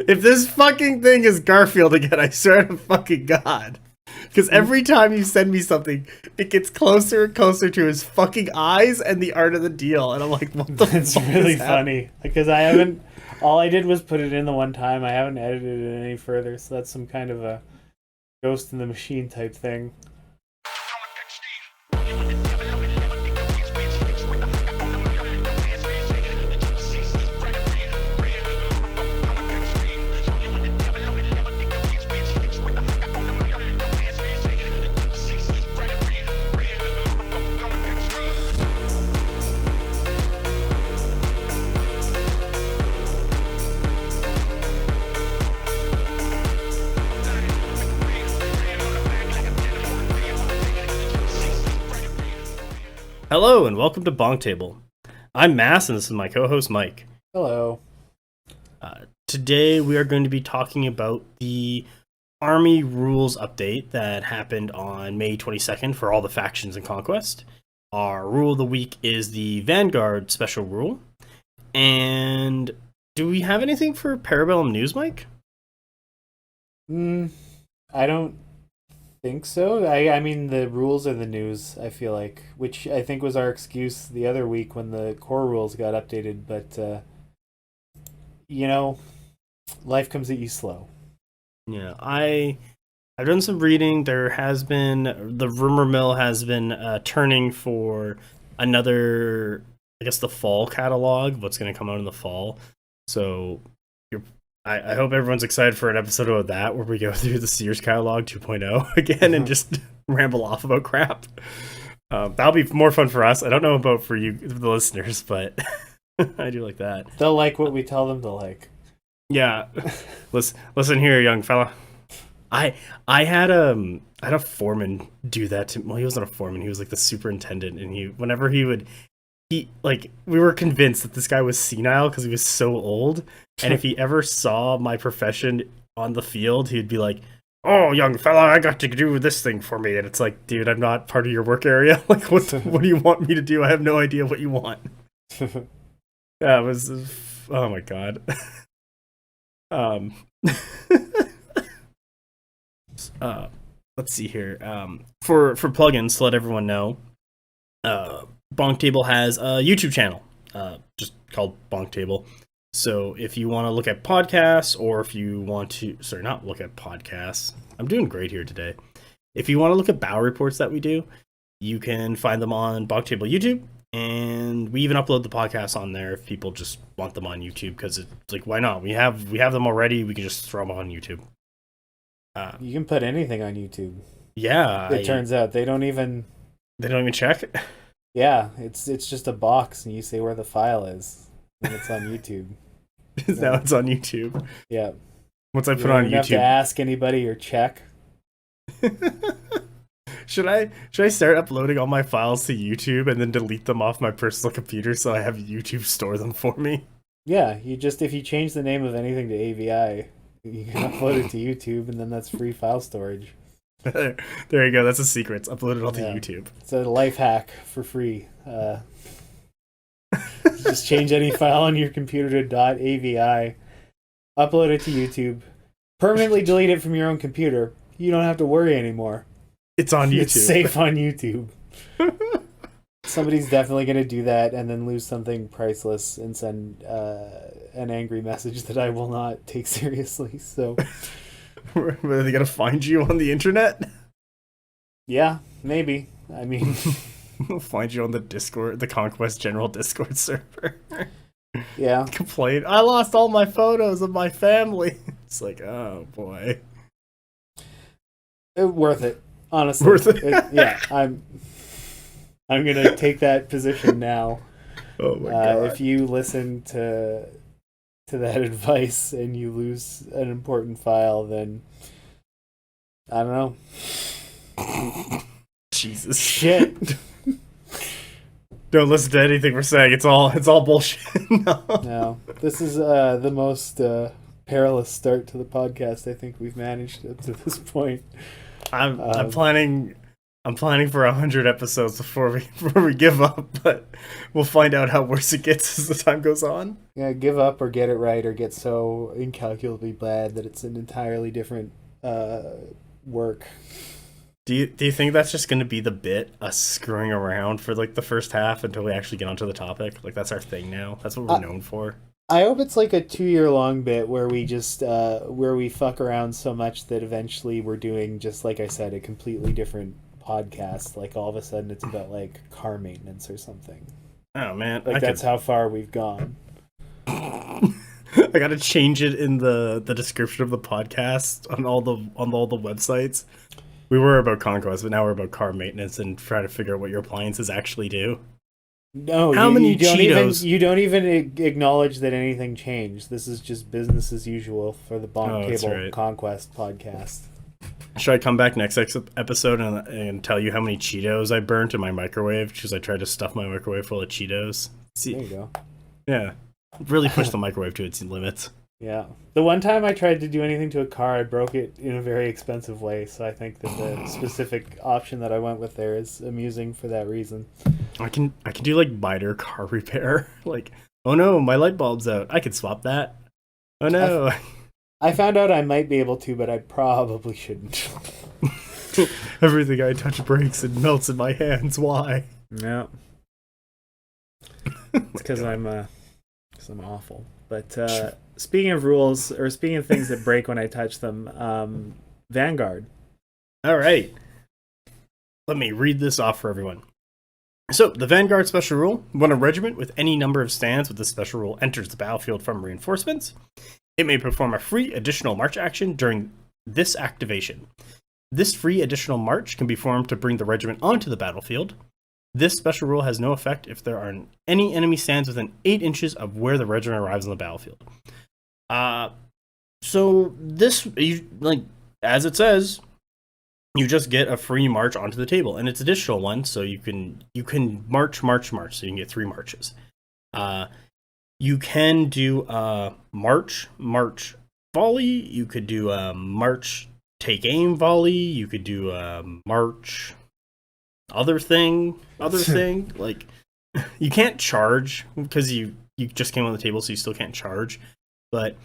If this fucking thing is Garfield again, I swear to fucking God. Because every time you send me something, it gets closer and closer to his fucking eyes and the art of the deal. And I'm like, what the fuck? It's really funny. Because I haven't... All I did was put it in the one time. I haven't edited it any further. So that's some kind of a Ghost in the Machine type thing. Hello and welcome to BonkTable. I'm Mass and this is my co-host Mike. Hello. Today we are going to be talking about the Army Rules update that happened on May 22nd for all the factions in Conquest. Our rule of the week is the Vanguard special rule. And do we have anything for Parabellum News, Mike? I don't think so. I mean, the rules are the news, I feel like, which I think was our excuse the other week when the core rules got updated, but, life comes at you slow. Yeah, I've done some reading. There has been, the rumor mill has been turning for another, I guess, the fall catalog, what's going to come out in the fall. So I hope everyone's excited for an episode of that where we go through the Sears catalog 2.0 again and just ramble off about crap. That'll be more fun for us. I don't know about for you, the listeners, but I do like that. They'll like what we tell them to like. Yeah. Listen here, young fella. I had a foreman do that to. Well, he wasn't a foreman. He was like the superintendent, and we were convinced that this guy was senile because he was so old. And if he ever saw my profession on the field, he'd be like, "Oh, young fella, I got to do this thing for me." And it's like, dude, I'm not part of your work area. Like, what do you want me to do? I have no idea what you want. Yeah, it was. Oh my God. Let's see here. For plugins, to let everyone know, BonkTable has a YouTube channel, just called BonkTable. So if you want to look at podcasts, or if you want to, not look at podcasts. I'm doing great here today. If you want to look at battle reports that we do, you can find them on BonkTable YouTube, and we even upload the podcasts on there if people just want them on YouTube, because it's like, why not? We have them already. We can just throw them on YouTube. You can put anything on YouTube. Yeah, it turns out they don't even check. Yeah, it's just a box, and you say where the file is, and it's on YouTube. Now it's on YouTube. Yeah. Once I put on YouTube, you don't have to ask anybody or check. Should I start uploading all my files to YouTube and then delete them off my personal computer so I have YouTube store them for me? Yeah, if you change the name of anything to AVI, you can upload it to YouTube, and then that's free file storage. There you go. That's a secret. Upload it all to YouTube. It's a life hack for free. Just change any file on your computer to .avi, upload it to YouTube, permanently delete it from your own computer. You don't have to worry anymore. It's on YouTube. It's safe on YouTube. Somebody's definitely going to do that and then lose something priceless and send an angry message that I will not take seriously. So, are they going to find you on the internet? Yeah, maybe. I mean, they'll find you on the Discord, the Conquest General Discord server. Yeah. Complain, I lost all my photos of my family. It's like, oh boy. Worth it. Honestly. Worth it. Yeah, I'm gonna take that position now. Oh my God. If you listen to that advice and you lose an important file, then I don't know. Jesus. Shit. Don't listen to anything we're saying. It's all bullshit. No. This is the most perilous start to the podcast I think we've managed up to this point. I'm planning I'm planning for 100 episodes before we give up, but we'll find out how worse it gets as the time goes on. Yeah, give up or get it right or get so incalculably bad that it's an entirely different work. Do you think that's just going to be the bit, us screwing around for like the first half until we actually get onto the topic? Like that's our thing now. That's what we're known for. I hope it's like a 2-year-long bit where we just where we fuck around so much that eventually we're doing, just like I said, a completely different podcast. Like all of a sudden it's about like car maintenance or something. Oh man, like that's how far we've gone. I gotta change it in the description of the podcast on all the websites. We were about Conquest, but now we're about car maintenance and try to figure out what your appliances actually do. No, you don't even acknowledge that anything changed. This is just business as usual for the BonkTable Conquest podcast. Should I come back next episode and tell you how many Cheetos I burnt in my microwave because I tried to stuff my microwave full of Cheetos? There you go. Yeah, really push the microwave to its limits. Yeah. The one time I tried to do anything to a car, I broke it in a very expensive way, so I think that the specific option that I went with there is amusing for that reason. I can do like minor car repair. Like, oh no, my light bulb's out. I could swap that. Oh no. I found out I might be able to, but I probably shouldn't. Everything I touch breaks and melts in my hands. Why? No. It's because I'm awful. But speaking of rules, or speaking of things that break when I touch them, Vanguard. All right. Let me read this off for everyone. So, the Vanguard special rule: when a regiment with any number of stands with this special rule enters the battlefield from reinforcements, it may perform a free additional march action during this activation. This free additional march can be formed to bring the regiment onto the battlefield. This special rule has no effect if there are any enemy stands within 8 inches of where the regiment arrives on the battlefield. So this, as it says, you just get a free march onto the table, and it's additional one, so you can march, so you can get 3 marches. You can do a march volley. You could do a march take aim volley. You could do a march other thing. Like, you can't charge because you just came on the table, so you still can't charge. But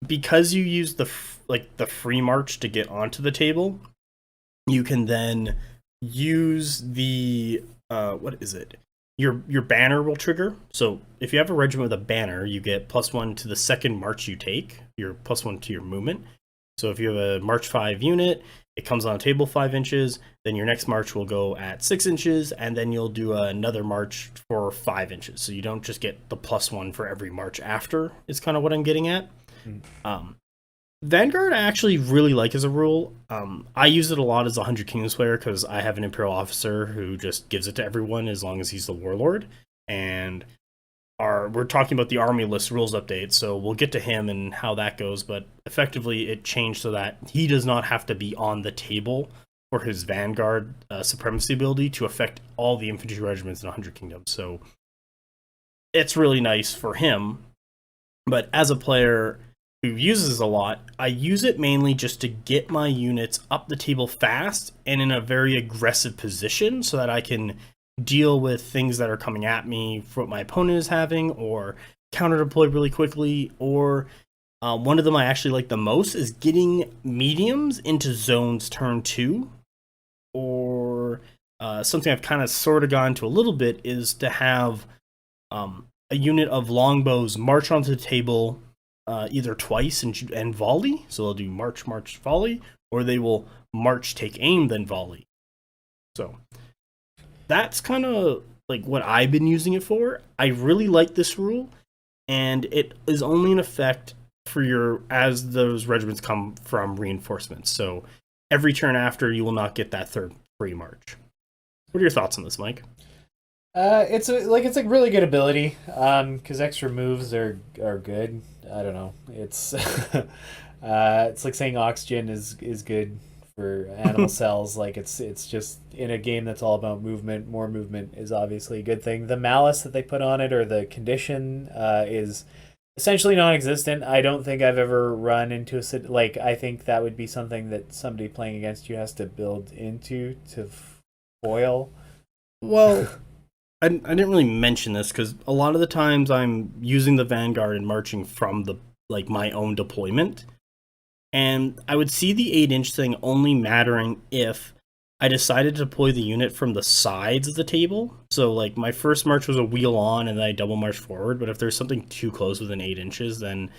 because you use the free march to get onto the table, you can then use the your banner will trigger. So if you have a regiment with a banner, you get +1 to the second march you take. You're +1 to your movement. So if you have a March 5 unit, it comes on a table 5 inches, then your next march will go at 6 inches, and then you'll do another march for 5 inches. So you don't just get the +1 for every march after, is kind of what I'm getting at. Vanguard I actually really like as a rule. I use it a lot as a 100 Kingdoms player because I have an Imperial officer who just gives it to everyone as long as he's the warlord. And we're talking about the army list rules update, so we'll get to him and how that goes. But effectively, it changed so that he does not have to be on the table for his Vanguard supremacy ability to affect all the infantry regiments in 100 Kingdoms. So it's really nice for him. But as a player who uses a lot, I use it mainly just to get my units up the table fast and in a very aggressive position so that I can deal with things that are coming at me for what my opponent is having, or counter deploy really quickly. Or one of them I actually like the most is getting mediums into zones turn 2. Or something I've kind of sort of gone to a little bit is to have a unit of longbows march onto the table either twice and volley. So they'll do march, volley, or they will march, take aim, then volley. So that's kind of like what I've been using it for. I really like this rule, and it is only in effect for as those regiments come from reinforcements. So every turn after, you will not get that third free march. What are your thoughts on this, Mike? It's a really good ability. Because extra moves are good. I don't know. It's it's like saying oxygen is good for animal cells. Like it's just in a game that's all about movement. More movement is obviously a good thing. The malice that they put on it, or the condition, is essentially non-existent. I don't think I've ever run into like, I think that would be something that somebody playing against you has to build into to foil. Well, I didn't really mention this because a lot of the times I'm using the Vanguard and marching from the like my own deployment, and I would see the 8-inch thing only mattering if I decided to deploy the unit from the sides of the table. So like my first march was a wheel on and then I double march forward, but if there's something too close within 8 inches, then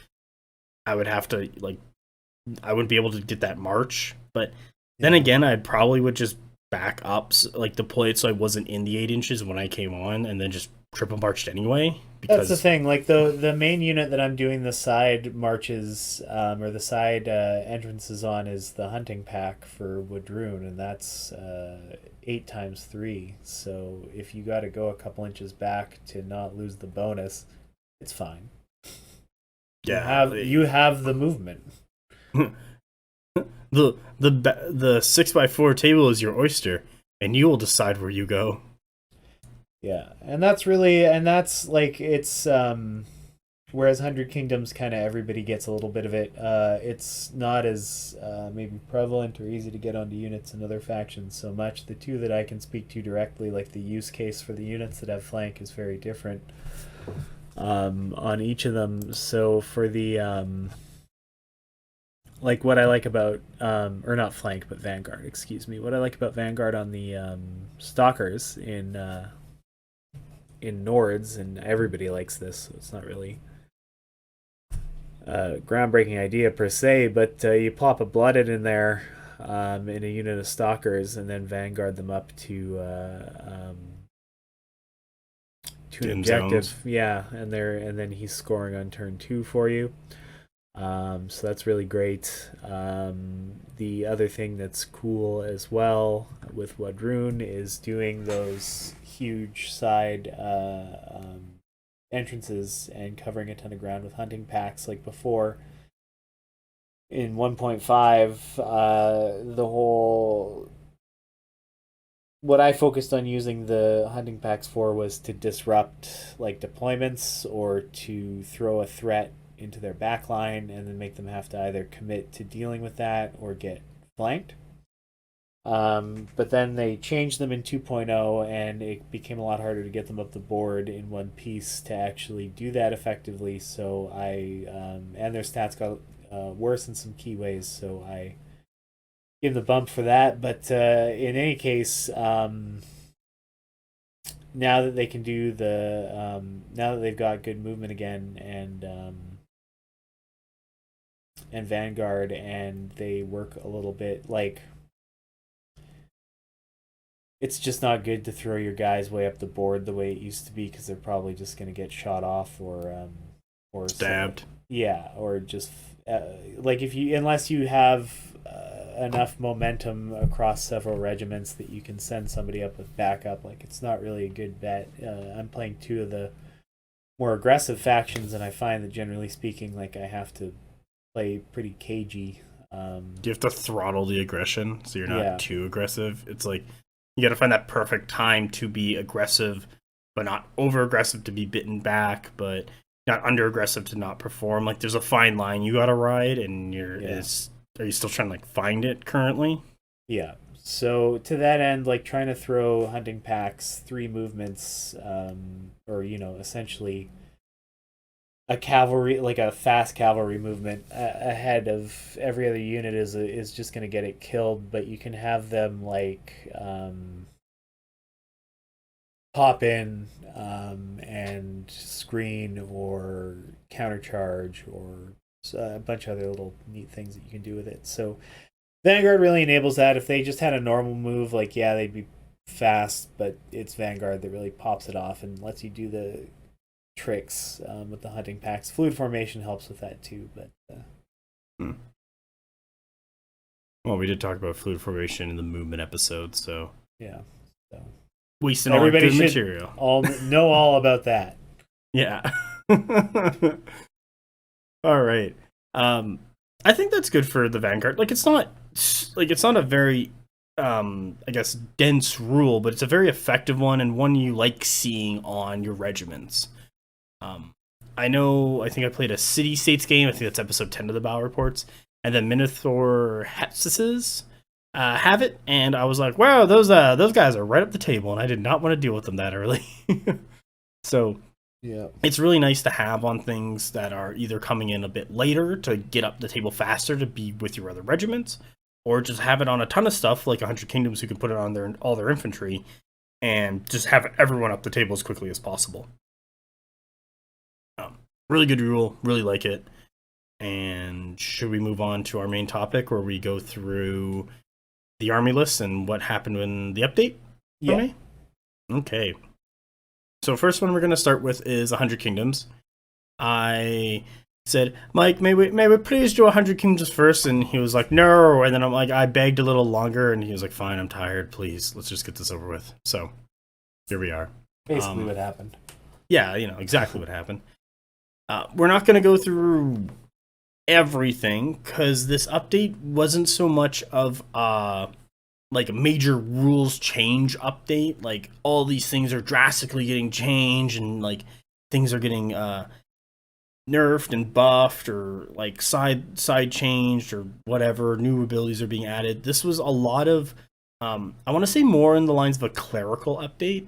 I would have to like I wouldn't be able to get that march. But then again, I probably would just back up, like deploy it so I wasn't in the 8 inches when I came on, and then just triple marched anyway. That's the thing. Like the main unit that I'm doing the side marches or the side entrances on is the hunting pack for Woodrune, and that's 8x3. So if you got to go a couple inches back to not lose the bonus, it's fine. Yeah, you have the movement. the 6x4 table is your oyster, and you will decide where you go. Yeah, and that's like it's whereas 100 Kingdoms kind of everybody gets a little bit of it. It's not as maybe prevalent or easy to get onto units in other factions so much. The two that I can speak to directly, like the use case for the units that have flank, is very different on each of them. So for the like what I like about or not flank but Vanguard, excuse me. What I like about Vanguard on the Stalkers in Nords, and everybody likes this, so it's not really a groundbreaking idea per se, but you plop a Blooded in there in a unit of Stalkers and then Vanguard them up to an objective. Zones. Yeah, and then he's scoring on turn 2 for you. So that's really great. The other thing that's cool as well with Woodrune is doing those huge side entrances and covering a ton of ground with hunting packs like before. In 1.5, the whole what I focused on using the hunting packs for was to disrupt like deployments or to throw a threat into their backline and then make them have to either commit to dealing with that or get flanked. But then they changed them in 2.0 and it became a lot harder to get them up the board in one piece to actually do that effectively. So and their stats got worse in some key ways, so I give the bump for that. But in any case, now that they can do now that they've got good movement again and Vanguard, and they work a little bit like it's just not good to throw your guys way up the board the way it used to be, because they're probably just going to get shot off or stabbed. Yeah, or just like unless you have enough momentum across several regiments that you can send somebody up with backup, like it's not really a good bet. I'm playing two of the more aggressive factions, and I find that generally speaking, like I have to play pretty cagey. You have to throttle the aggression so you're not too aggressive. It's like you got to find that perfect time to be aggressive, but not over aggressive to be bitten back, but not under aggressive to not perform. Like there's a fine line you got to ride, and are you still trying to like find it currently? Yeah. So to that end, like trying to throw hunting packs 3 movements, or essentially a cavalry, like a fast cavalry movement ahead of every other unit is just going to get it killed. But you can have them like pop in and screen or countercharge or a bunch of other little neat things that you can do with it. So Vanguard really enables that. If they just had a normal move, like they'd be fast, but it's Vanguard that really pops it off and lets you do the tricks with the hunting packs. Fluid formation helps with that too, but well, we did talk about fluid formation in the movement episode, so yeah, so wasting all good material. All know all about that. Yeah. All right. I think that's good for the Vanguard. Like it's not a very I guess dense rule, but it's a very effective one and one you like seeing on your regiments. I think I played a City States game. I think that's episode 10 of the Battle Reports. And then Minotaur Hepsises have it, and I was like, wow, those guys are right up the table, and I did not want to deal with them that early. So Yeah. it's really nice to have on things that are either coming in a bit later to get up the table faster to be with your other regiments, or just have it on a ton of stuff like 100 Kingdoms who can put it on all their infantry and just have everyone up the table as quickly as possible. Really good rule, really like it. And should we move on to our main topic where we go through the army list and what happened in the update? Yeah. Me? Okay. So first one we're going to start with is 100 Kingdoms. I said, Mike, may we please do 100 Kingdoms first? And he was like, no. And then I'm like, I begged a little longer, and he was like, fine, I'm tired. Please, let's just get this over with. So here we are. Basically what happened. Yeah, exactly what happened. We're not going to go through everything because this update wasn't so much of like a major rules change update. Like all these things are drastically getting changed, and like things are getting nerfed and buffed, or like side changed, or whatever. New abilities are being added. This was a lot of I want to say more in the lines of a clerical update.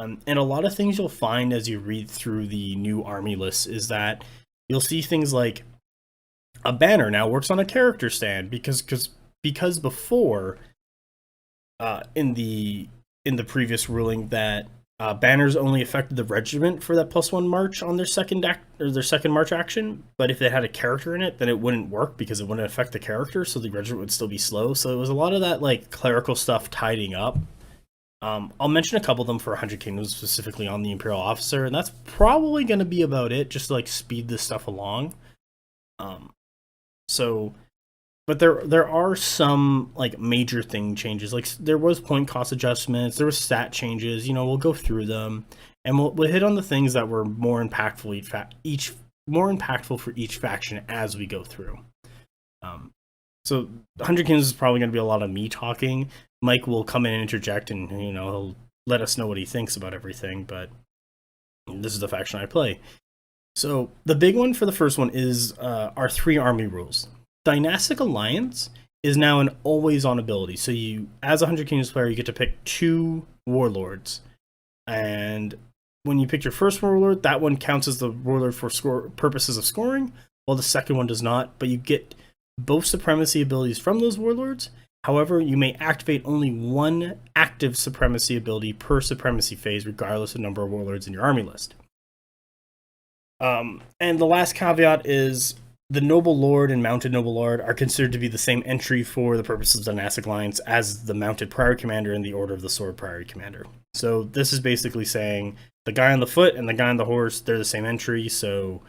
And a lot of things you'll find as you read through the new army lists is that you'll see things like a banner now works on a character stand because before in the previous ruling that banners only affected the regiment for that +1 march on their second march action, but if they had a character in it, then it wouldn't work because it wouldn't affect the character, so the regiment would still be slow. So it was a lot of that like clerical stuff tidying up. I'll mention a couple of them for 100 Kingdoms, specifically on the Imperial Officer, and that's probably going to be about it, just to like speed this stuff along. But there are some like major thing changes. Like there was point cost adjustments, there was stat changes. We'll go through them, and we'll hit on the things that were more impactful for each faction as we go through. So 100 Kingdoms is probably going to be a lot of me talking. Mike will come in and interject, and he'll let us know what he thinks about everything. But this is the faction I play. So the big one for the first one is our 3 army rules. Dynastic Alliance is now an always-on ability. So you, as a 100 Kingdoms player, you get to pick 2 warlords, and when you pick your first warlord, that one counts as the warlord for purposes of scoring, while the second one does not. But you get both supremacy abilities from those warlords. However, you may activate only 1 active supremacy ability per supremacy phase, regardless of the number of warlords in your army list. And the last caveat is the Noble Lord and Mounted Noble Lord are considered to be the same entry for the purposes of Dynastic Alliance as the Mounted Priority Commander and the Order of the Sword Priority Commander. So this is basically saying the guy on the foot and the guy on the horse, they're the same entry, so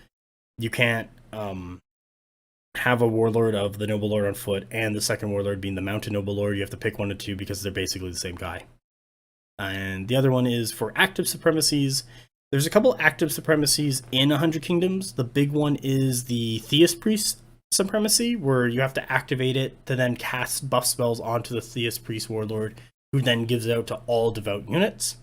you can't have a warlord of the Noble Lord on foot and the second warlord being the Mounted Noble Lord. You have to pick one of 2 because they're basically the same guy. And the other one is for active supremacies. There's a couple active supremacies in 100 Kingdoms. The big one is the Theist Priest supremacy, where you have to activate it to then cast buff spells onto the Theist Priest warlord, who then gives it out to all devout units.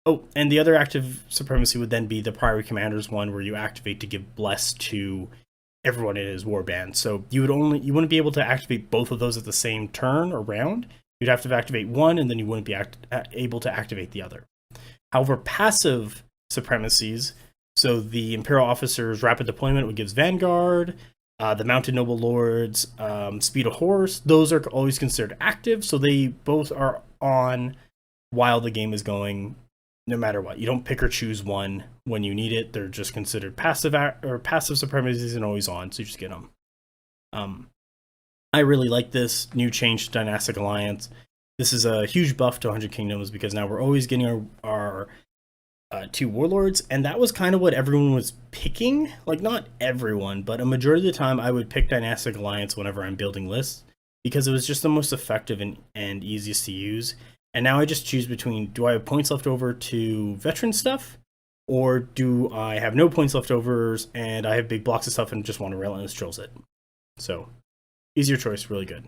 Oh, and the other active supremacy would then be the Priority Commander's one, where you activate to give bless to everyone in his warband. So you wouldn't be able to activate both of those at the same turn or round. You'd have to activate one, and then you wouldn't be able to activate the other. However, passive supremacies, so the Imperial Officer's rapid deployment, which gives Vanguard, the Mounted Noble Lords, Speed of Horse, those are always considered active, so they both are on while the game is going. No matter what, you don't pick or choose one when you need it. They're just considered passive supremacies and always on, so you just get them. I really like this new change to Dynastic Alliance. This is a huge buff to 100 Kingdoms because now we're always getting our 2 warlords, and that was kind of what everyone was picking. Like, not everyone, but a majority of the time I would pick Dynastic Alliance whenever I'm building lists because it was just the most effective and easiest to use. And now I just choose between, do I have points left over to veteran stuff, or do I have no points left overs and I have big blocks of stuff and just want to Relentless Drills it. So, easier choice, really good.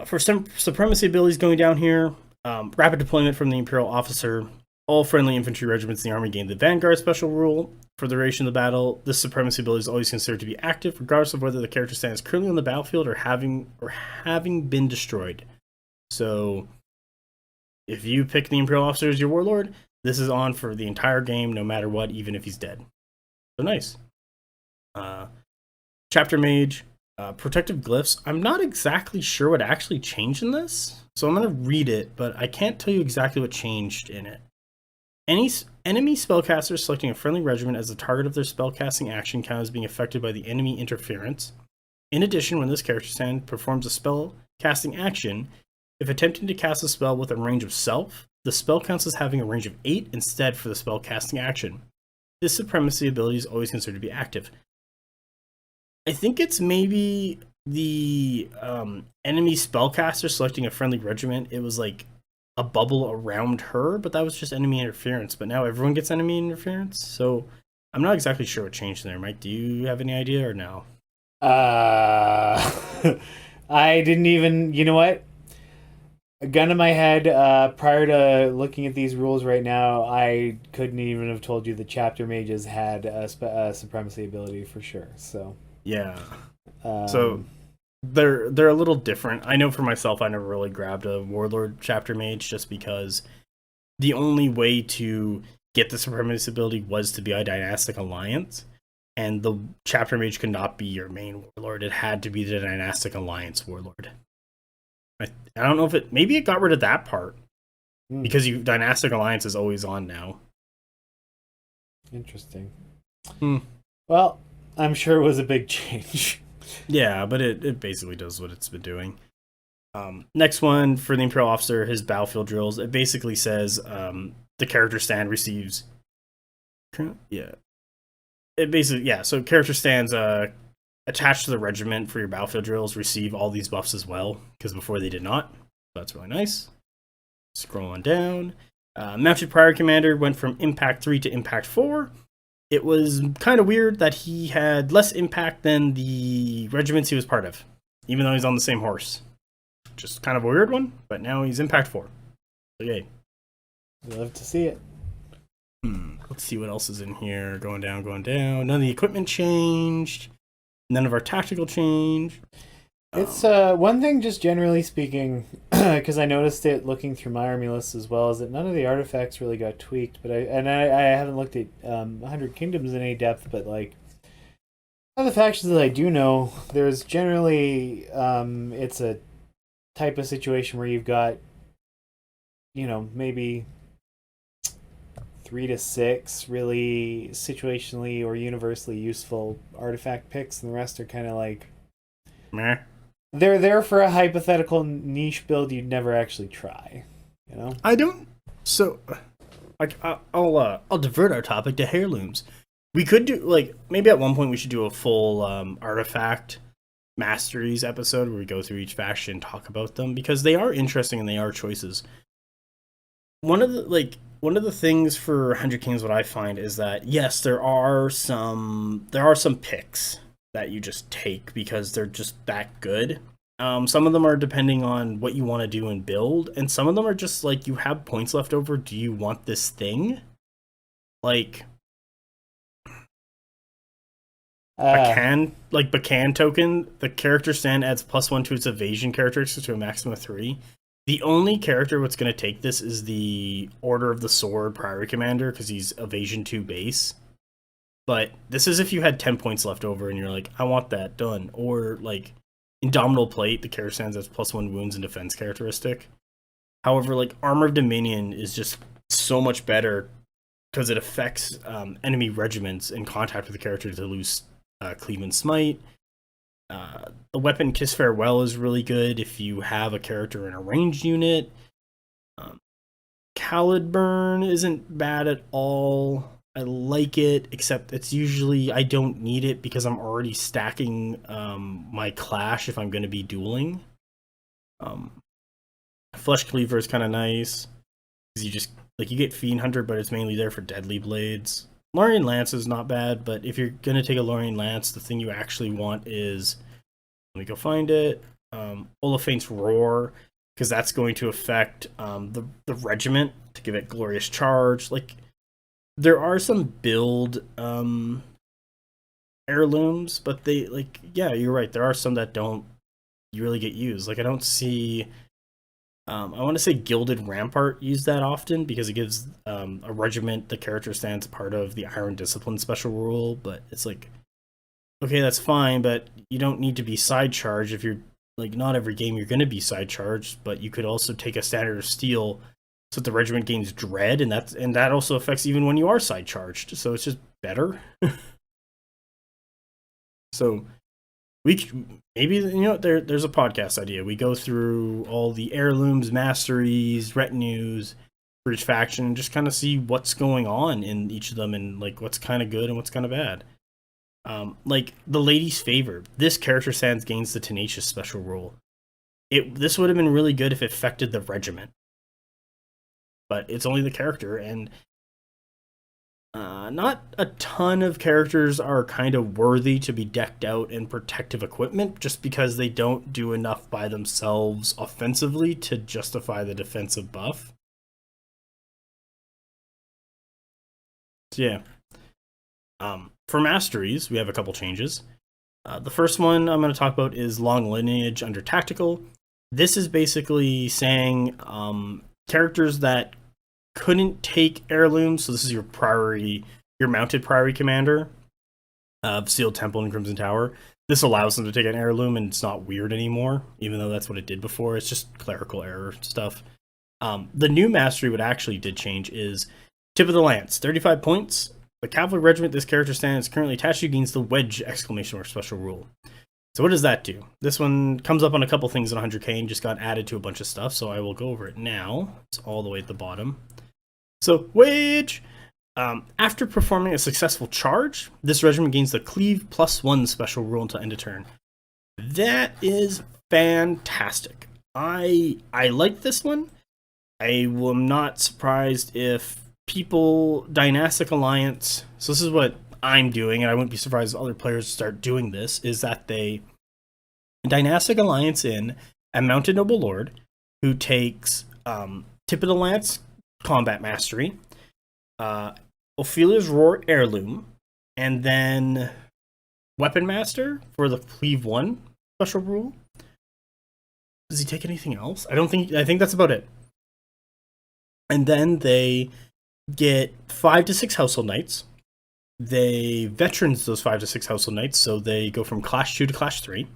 For some supremacy abilities going down here, rapid deployment from the Imperial Officer. All friendly infantry regiments in the army gain the Vanguard special rule. For the duration of the battle, this supremacy ability is always considered to be active, regardless of whether the character stands currently on the battlefield or having been destroyed. So, if you pick the Imperial Officer as your warlord, this is on for the entire game, no matter what, even if he's dead. So nice. Chapter Mage, Protective Glyphs. I'm not exactly sure what actually changed in this, so I'm going to read it, but I can't tell you exactly what changed in it. Any enemy spellcaster selecting a friendly regiment as the target of their spellcasting action count as being affected by the enemy interference. In addition, when this character stand performs a spellcasting action, if attempting to cast a spell with a range of self, the spell counts as having a range of 8 instead for the spellcasting action. This supremacy ability is always considered to be active. I think it's maybe the enemy spellcaster selecting a friendly regiment. It was like a bubble around her, but that was just enemy interference. But now everyone gets enemy interference, so I'm not exactly sure what changed there. Mike, do you have any idea or no? I didn't even. You know what? A gun in my head. Prior to looking at these rules right now, I couldn't even have told you the chapter mages had a supremacy ability for sure. So yeah. So they're a little different. I know for myself, I never really grabbed a warlord chapter mage just because the only way to get the supremacy ability was to be a dynastic alliance, and the chapter mage could not be your main warlord. It had to be the dynastic alliance warlord. I don't know if maybe it got rid of that part because dynastic alliance is always on now. Interesting. Well, I'm sure it was a big change. Yeah, but it basically does what it's been doing. Next one for the Imperial Officer, his battlefield drills. It basically says the character stand receives. Yeah. It basically, yeah. So character stands attached to the regiment for your battlefield drills receive all these buffs as well, because before they did not. So that's really nice. Scroll on down. Mounted Prior Commander went from Impact 3 to Impact 4. It was kind of weird that he had less impact than the regiments he was part of, even though he's on the same horse. Just kind of a weird one, but now he's Impact 4. So yay. Love to see it. Let's see what else is in here. Going down. None of the equipment changed. None of our tactical change. It's one thing, just generally speaking, because I noticed it looking through my army list as well, is that none of the artifacts really got tweaked. But I haven't looked at 100 Kingdoms in any depth, but like other factions that I do know, there's generally it's a type of situation where you've got, you know, maybe 3 to 6 really situationally or universally useful artifact picks, and the rest are kind of like meh. They're there for a hypothetical niche build you'd never actually try, you know? I don't. So, I'll divert our topic to heirlooms. We could do, like, maybe at one point we should do a full artifact masteries episode where we go through each faction and talk about them, because they are interesting and they are choices. One of the things for 100 Kings, what I find is that yes, there are some picks that you just take because they're just that good. Some of them are depending on what you want to do and build, and some of them are just like, you have points left over, do you want this thing? Like Bacan token, the character stand adds +1 to its evasion characteristics to a maximum of 3. The only character what's going to take this is the Order of the Sword Priority Commander, because he's evasion 2 base. But this is if you had 10 points left over and you're like, I want that done. Or like Indomitable Plate, the character stands as +1 wounds and defense characteristic. However, like Armor of Dominion is just so much better because it affects enemy regiments in contact with the character to lose Cleave and Smite. The weapon Kiss Farewell is really good if you have a character in a ranged unit. Calidburn isn't bad at all. I like it, except it's usually I don't need it because I'm already stacking my Clash if I'm going to be dueling. Flesh Cleaver is kind of nice because you just you get Fiend Hunter, but it's mainly there for deadly blades. Lorien Lance is not bad, but if you're going to take a Lorien Lance, the thing you actually want is, let me go find it, Oliphane's Roar. because that's going to affect the regiment to give it glorious charge. Like there are some build heirlooms, but they like yeah, you're right. There are some that don't really get used. Like I don't see. I want to say Gilded Rampart use that often because it gives a regiment the character stands part of the Iron Discipline special rule, but it's like okay, that's fine, but you don't need to be side charged if you're like not every game you're going to be side charged, but you could also take a standard of steel so that the regiment gains dread, and that also affects even when you are side charged. So it's just better. So we maybe there's a podcast idea. We go through all the heirlooms, masteries, retinues for each faction, and just kind of see what's going on in each of them, and like what's kind of good and what's kind of bad. Like the lady's favor. This character sans gains the tenacious special rule. This would have been really good if it affected the regiment, but it's only the character, and not a ton of characters are kind of worthy to be decked out in protective equipment just because they don't do enough by themselves offensively to justify the defensive buff. So yeah. For masteries, we have a couple changes. The first one I'm going to talk about is long lineage under tactical. This is basically saying characters that couldn't take heirlooms. So this is your mounted priority commander of Sealed Temple and Crimson Tower. This allows them to take an heirloom, and it's not weird anymore, even though that's what it did before. It's just clerical error stuff. The new mastery, what actually did change, is Tip of the Lance, 35 points. The cavalry regiment this character stands currently attached to gains the wedge exclamation mark special rule. So what does that do? This one comes up on a couple things in 100k and just got added to a bunch of stuff, so I will go over it now. It's all the way at the bottom. So wedge! After performing a successful charge, this regiment gains the cleave +1 special rule until end of turn. That is fantastic. I like this one. I am not surprised if Dynastic Alliance, so this is what I'm doing, and I wouldn't be surprised if other players start doing this, is that they Dynastic Alliance in a Mounted Noble Lord who takes Tip of the Lance Combat Mastery, Ophelia's Roar Heirloom, and then Weapon Master for the Cleave 1 special rule. Does he take anything else? I think that's about it. And then they get 5 to 6 Household Knights. They veterans those 5 to 6 Household Knights, so they go from Clash 2 to Clash 3.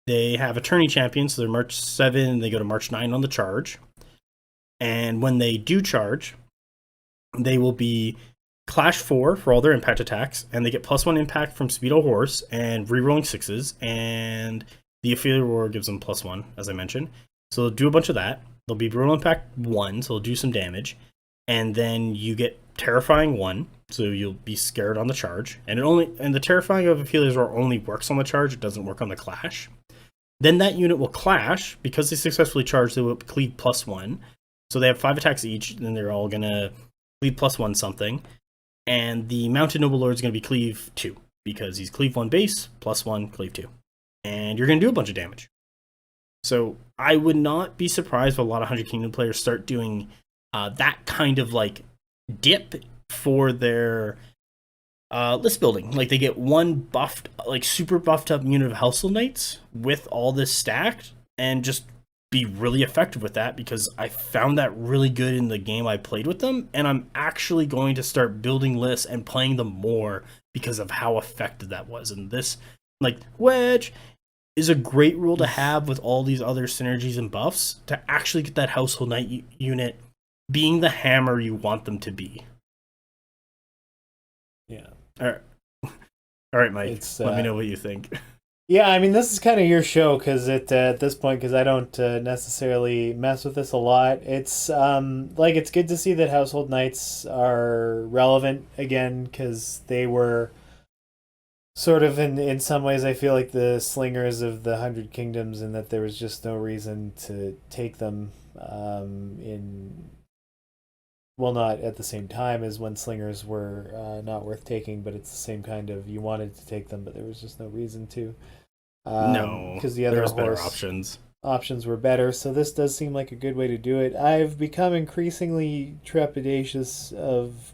They have Attorney Champion, so they're March 7, and they go to March 9 on the charge. And when they do charge, they will be Clash 4 for all their impact attacks, and they get +1 impact from Speedo Horse and rerolling 6s, and the Ophelia Roar gives them +1, as I mentioned. So they'll do a bunch of that. They'll be Brutal Impact 1, so they'll do some damage. And then you get Terrifying 1, so you'll be scared on the charge. And the Terrifying of Ophelia's Roar only works on the charge, it doesn't work on the clash. Then that unit will clash, because they successfully charge, they will cleave +1. So they have 5 attacks each, and they're all gonna cleave +1 something. And the Mounted Noble Lord is gonna be cleave 2, because he's cleave 1 base, +1, cleave 2. And you're gonna do a bunch of damage. So I would not be surprised if a lot of 100 Kingdom players start doing that kind of like dip for their list building. Like they get one buffed, like super buffed up unit of Household Knights with all this stacked, and just be really effective with that, because I found that really good in the game I played with them, and I'm actually going to start building lists and playing them more because of how effective that was. And this, like, wedge is a great rule to have with all these other synergies and buffs to actually get that Household Knight unit being the hammer you want them to be. Yeah. All right, Mike. Let me know what you think. Yeah, I mean, this is kind of your show, because at this point, because I don't necessarily mess with this a lot. It's like, it's good to see that Household Knights are relevant again, because they were sort of in some ways, I feel like the slingers of the 100 Kingdoms, and that there was just no reason to take them well, not at the same time as when slingers were not worth taking, but it's the same kind of, you wanted to take them, but there was just no reason to. No, because the other there's better horse, options. options were better, so this does seem like a good way to do it. I've become increasingly trepidatious of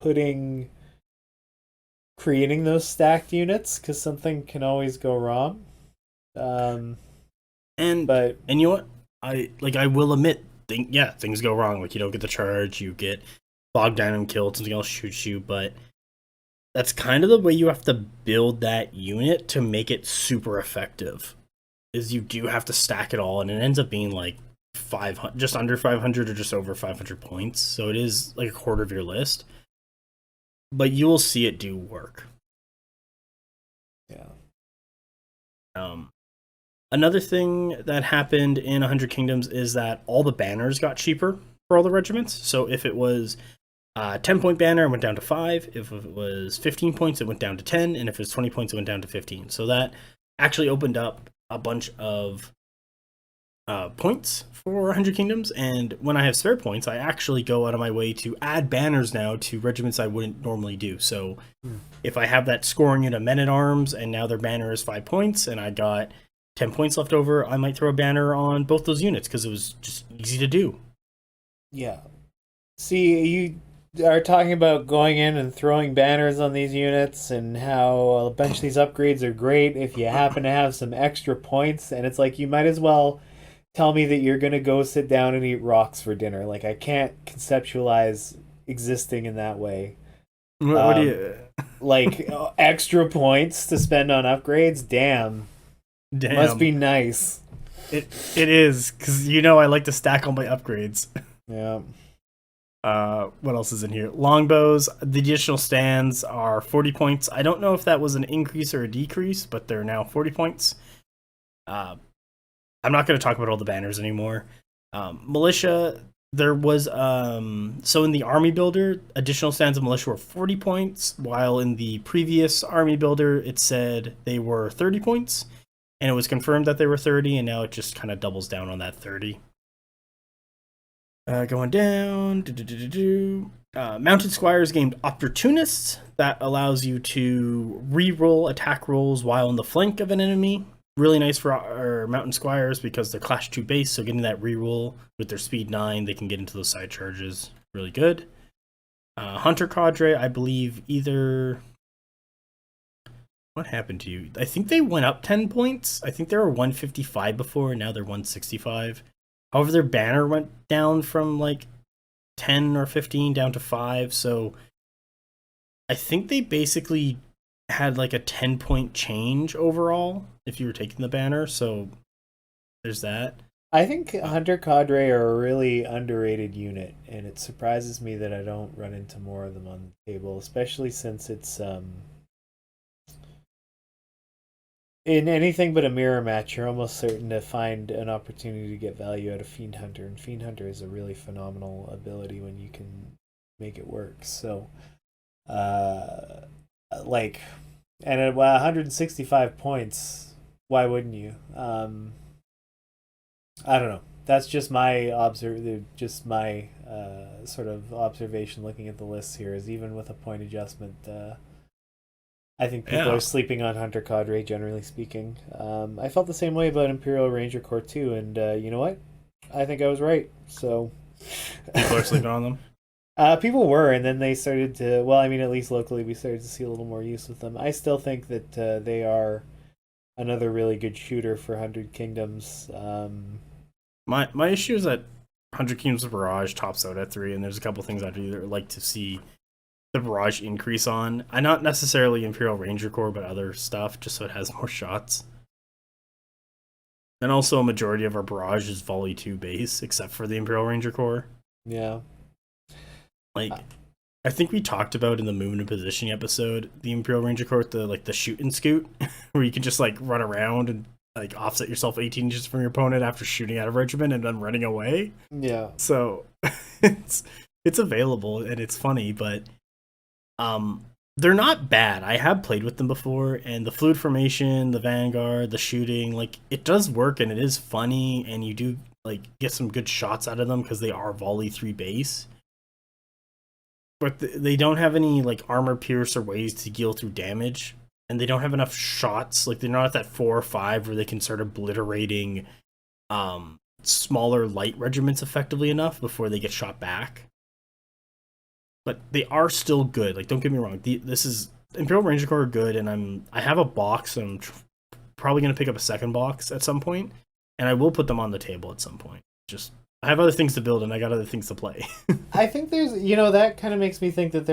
putting creating those stacked units because something can always go wrong. Um, And but you know what? I will admit, things go wrong. Like you don't get the charge, you get bogged down and killed, something else shoots you, but that's kind of the way you have to build that unit to make it super effective. Is you do have to stack it all, and it ends up being like 500, just under 500 or just over 500 points. So it is like a quarter of your list, but you will see it do work. yeah, Another thing that happened in 100 Kingdoms is that all the banners got cheaper for all the regiments. So if it was 10-point banner, it went down to 5. If it was 15 points, it went down to 10. And if it was 20 points, it went down to 15. So that actually opened up a bunch of points for 100 Kingdoms. And when I have spare points, I actually go out of my way to add banners now to regiments I wouldn't normally do. So if I have that scoring in a men-at-arms and now their banner is 5 points and I got 10 points left over, I might throw a banner on both those units because it was just easy to do. yeah. See, you are talking about going in and throwing banners on these units and how a bunch of these upgrades are great if you happen to have some extra points, and it's like you might as well tell me that you're gonna go sit down and eat rocks for dinner. Like I can't conceptualize existing in that way. What do you? Like extra points to spend on upgrades? Damn. Must be nice. It is because I like to stack all my upgrades. Yeah. What else is in here? Longbows. The additional stands are 40 points. I don't know if that was an increase or a decrease, but they're now 40 points. I'm not going to talk about all the banners anymore. Militia. There was so in the army builder, additional stands of militia were 40 points, while in the previous army builder it said they were 30 points, and it was confirmed that they were 30, and now it just kind of doubles down on that 30. Going down. Mounted Squires gained Opportunists. That allows you to re-roll attack rolls while in the flank of an enemy. Really nice for our Mountain Squires because they're Clash 2 base, so getting that re-roll with their speed 9, they can get into those side charges. Really good. Hunter Cadre, I believe either... What happened to you? I think they went up 10 points. I think they were 155 before, and now they're 165. However, their banner went down from like 10 or 15 down to 5, so I think they basically had like a 10-point change overall if you were taking the banner, so there's that. I think Hunter Cadre are a really underrated unit, and it surprises me that I don't run into more of them on the table, especially since it's in anything but a mirror match, you're almost certain to find an opportunity to get value out of Fiend Hunter, and Fiend Hunter is a really phenomenal ability when you can make it work. So, like, and at 165 points, why wouldn't you? I don't know. That's just my sort of observation looking at the lists here. Is even with a point adjustment. I think people are sleeping on Hunter Cadre, generally speaking. I felt the same way about Imperial Ranger Corps too, and you know what? I think I was right. So people are sleeping on them. People were, and then they started to. Well, I mean, at least locally, we started to see a little more use with them. I still think that they are another really good shooter for 100 Kingdoms. My issue is that 100 Kingdoms Barrage tops out at 3, and there's a couple things I'd either like to see the barrage increase on. I not necessarily Imperial Ranger Corps, but other stuff, just so it has more shots. And also a majority of our barrage is volley 2 base, except for the Imperial Ranger Corps. Yeah. Like, I think we talked about in the movement and positioning episode, the Imperial Ranger Corps, the shoot and scoot, where you can just like run around and like offset yourself 18 inches from your opponent after shooting at a regiment and then running away. Yeah. So it's available and it's funny, but they're not bad. I have played with them before, and the fluid formation, the vanguard, the shooting, like it does work and it is funny, and you do like get some good shots out of them because they are volley 3 base. But they don't have any like armor pierce or ways to deal through damage, and they don't have enough shots. Like they're not at that 4 or 5 where they can start obliterating smaller light regiments effectively enough before they get shot back. But they are still good. Like, don't get me wrong. This is Imperial Ranger Corps are good, and I have a box. And I'm probably gonna pick up a second box at some point, and I will put them on the table at some point. Just I have other things to build, and I got other things to play. I think there's, that kind of makes me think that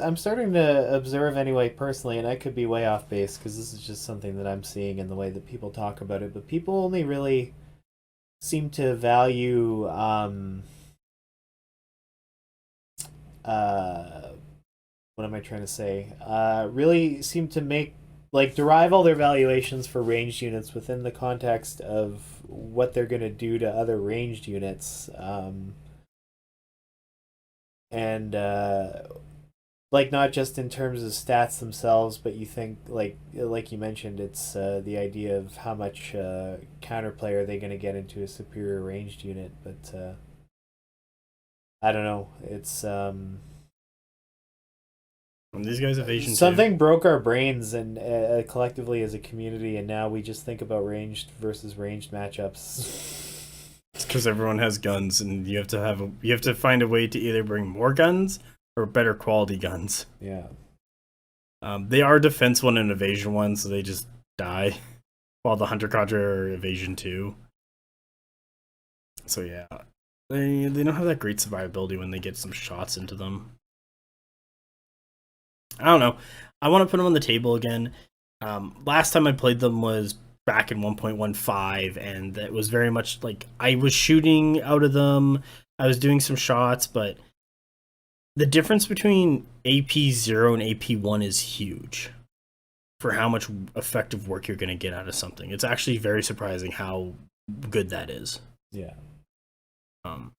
I'm starting to observe anyway personally, and I could be way off base because this is just something that I'm seeing in the way that people talk about it. But people only really seem to value what am I trying to say? Really seem to derive all their valuations for ranged units within the context of what they're going to do to other ranged units. And not just in terms of stats themselves, but you think, like you mentioned, it's the idea of how much counterplay are they going to get into a superior ranged unit. But I don't know. It's these guys have Asian something broke our brains and collectively as a community, and now we just think about ranged versus ranged matchups. It's because everyone has guns, and you have to find a way to either bring more guns or better quality guns. Yeah. They are defense 1 and evasion 1, so they just die, while the hunter cadre are evasion 2. So yeah, they don't have that great survivability when they get some shots into them. I don't know. I want to put them on the table again. Last time I played them was back in 1.15, and it was very much like I was shooting out of them. I was doing some shots, but the difference between AP0 and AP1 is huge for how much effective work you're going to get out of something. It's actually very surprising how good that is. Yeah. To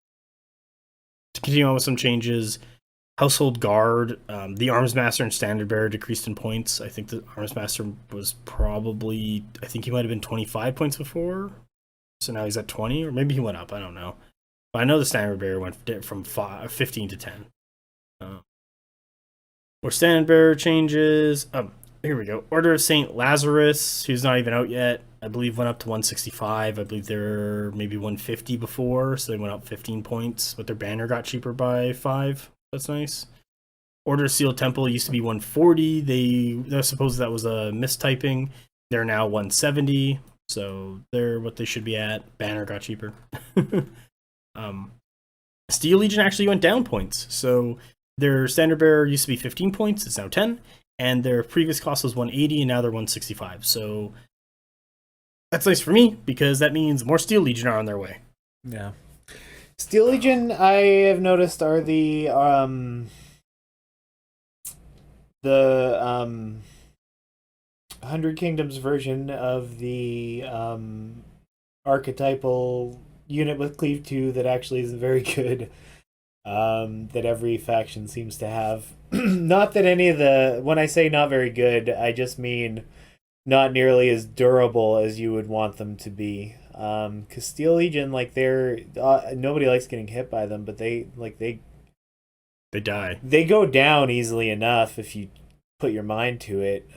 continue on with some changes, Household Guard, the Arms Master and Standard Bearer decreased in points. I think the Arms Master was probably, I think he might have been 25 points before, so now he's at 20, or maybe he went up, I don't know. But I know the Standard Bearer went from 15 to 10. More Standard Bearer changes. Here we go. Order of St. Lazarus, who's not even out yet, I believe went up to 165. I believe they were maybe 150 before, so they went up 15 points, but their banner got cheaper by 5. That's nice. Order of Seal Temple used to be 140. They're supposed that was a mistyping. They're now 170, so they're what they should be at. Banner got cheaper. Steel Legion actually went down points. So their Standard Bearer used to be 15 points. It's now 10. And their previous cost was 180, and now they're 165. So that's nice for me, because that means more Steel Legion are on their way. Yeah. Steel Legion, I have noticed, are the 100 Kingdoms version of the archetypal unit with Cleave 2 that actually isn't very good, that every faction seems to have. Not that any of the... When I say not very good, I just mean not nearly as durable as you would want them to be. Because Steel Legion, they're nobody likes getting hit by them, but they die. They go down easily enough if you put your mind to it.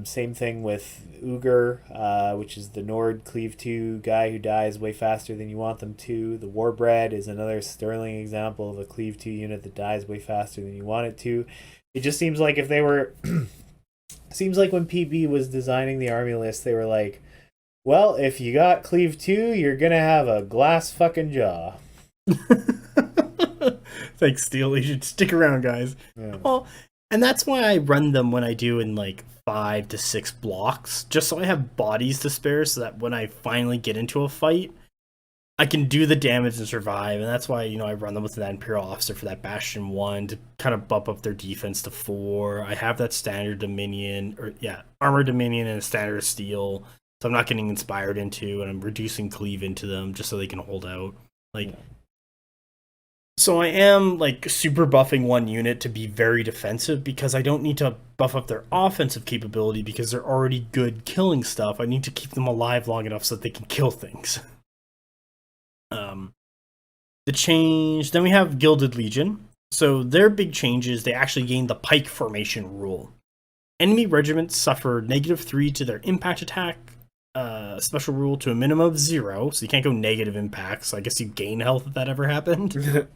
Same thing with Uger, which is the Nord Cleave 2 guy who dies way faster than you want them to. The Warbred is another sterling example of a Cleave 2 unit that dies way faster than you want it to. It just seems like if they were... seems like when PB was designing the army list, they were like, well, if you got Cleave 2, you're gonna have a glass fucking jaw. Thanks, Steel Legion. Stick around, guys. Yeah. Well, and that's why I run them when I do in 5 to 6 blocks, just so I have bodies to spare, so that when I finally get into a fight, I can do the damage and survive. And that's why, I run them with that Imperial Officer for that Bastion 1 to kind of bump up their defense to 4. I have that Standard Dominion, Armor Dominion and a Standard Steel, so I'm not getting inspired into, and I'm reducing Cleave into them just so they can hold out. So I am super buffing one unit to be very defensive, because I don't need to buff up their offensive capability because they're already good killing stuff. I need to keep them alive long enough so that they can kill things. The change, then we have Gilded Legion. So their big change is they actually gained the pike formation rule. Enemy regiments suffer -3 to their impact attack special rule to a minimum of 0, so you can't go negative impacts. So I guess you gain health if that ever happened.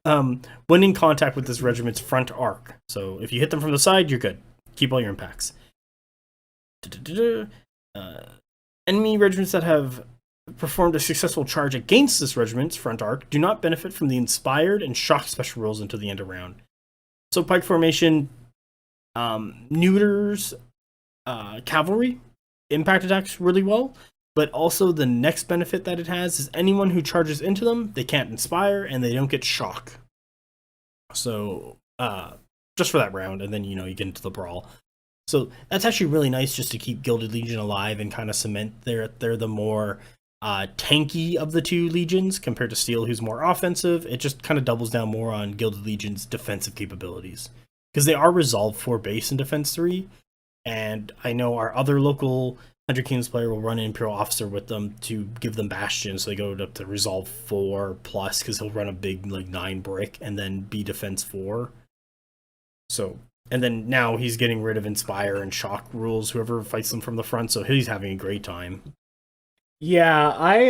When in contact with this regiment's front arc. So if you hit them from the side, you're good. Keep all your impacts. Enemy regiments that have performed a successful charge against this regiment's front arc do not benefit from the inspired and shock special rules until the end of round. So pike formation neuters cavalry impact attacks really well, but also the next benefit that it has is anyone who charges into them, they can't inspire and they don't get shock. So just for that round, and then you get into the brawl. So that's actually really nice just to keep Gilded Legion alive and kind of cement they're the more tanky of the two legions compared to Steel, who's more offensive. It just kind of doubles down more on Gilded Legion's defensive capabilities because they are Resolve 4 base in Defense 3, and I know our other local 100 Kingdoms player will run an Imperial Officer with them to give them Bastion, so they go up to Resolve 4 plus because he'll run a big 9 brick and then be Defense 4. So, and then now he's getting rid of Inspire and Shock rules, whoever fights them from the front, so he's having a great time. Yeah, I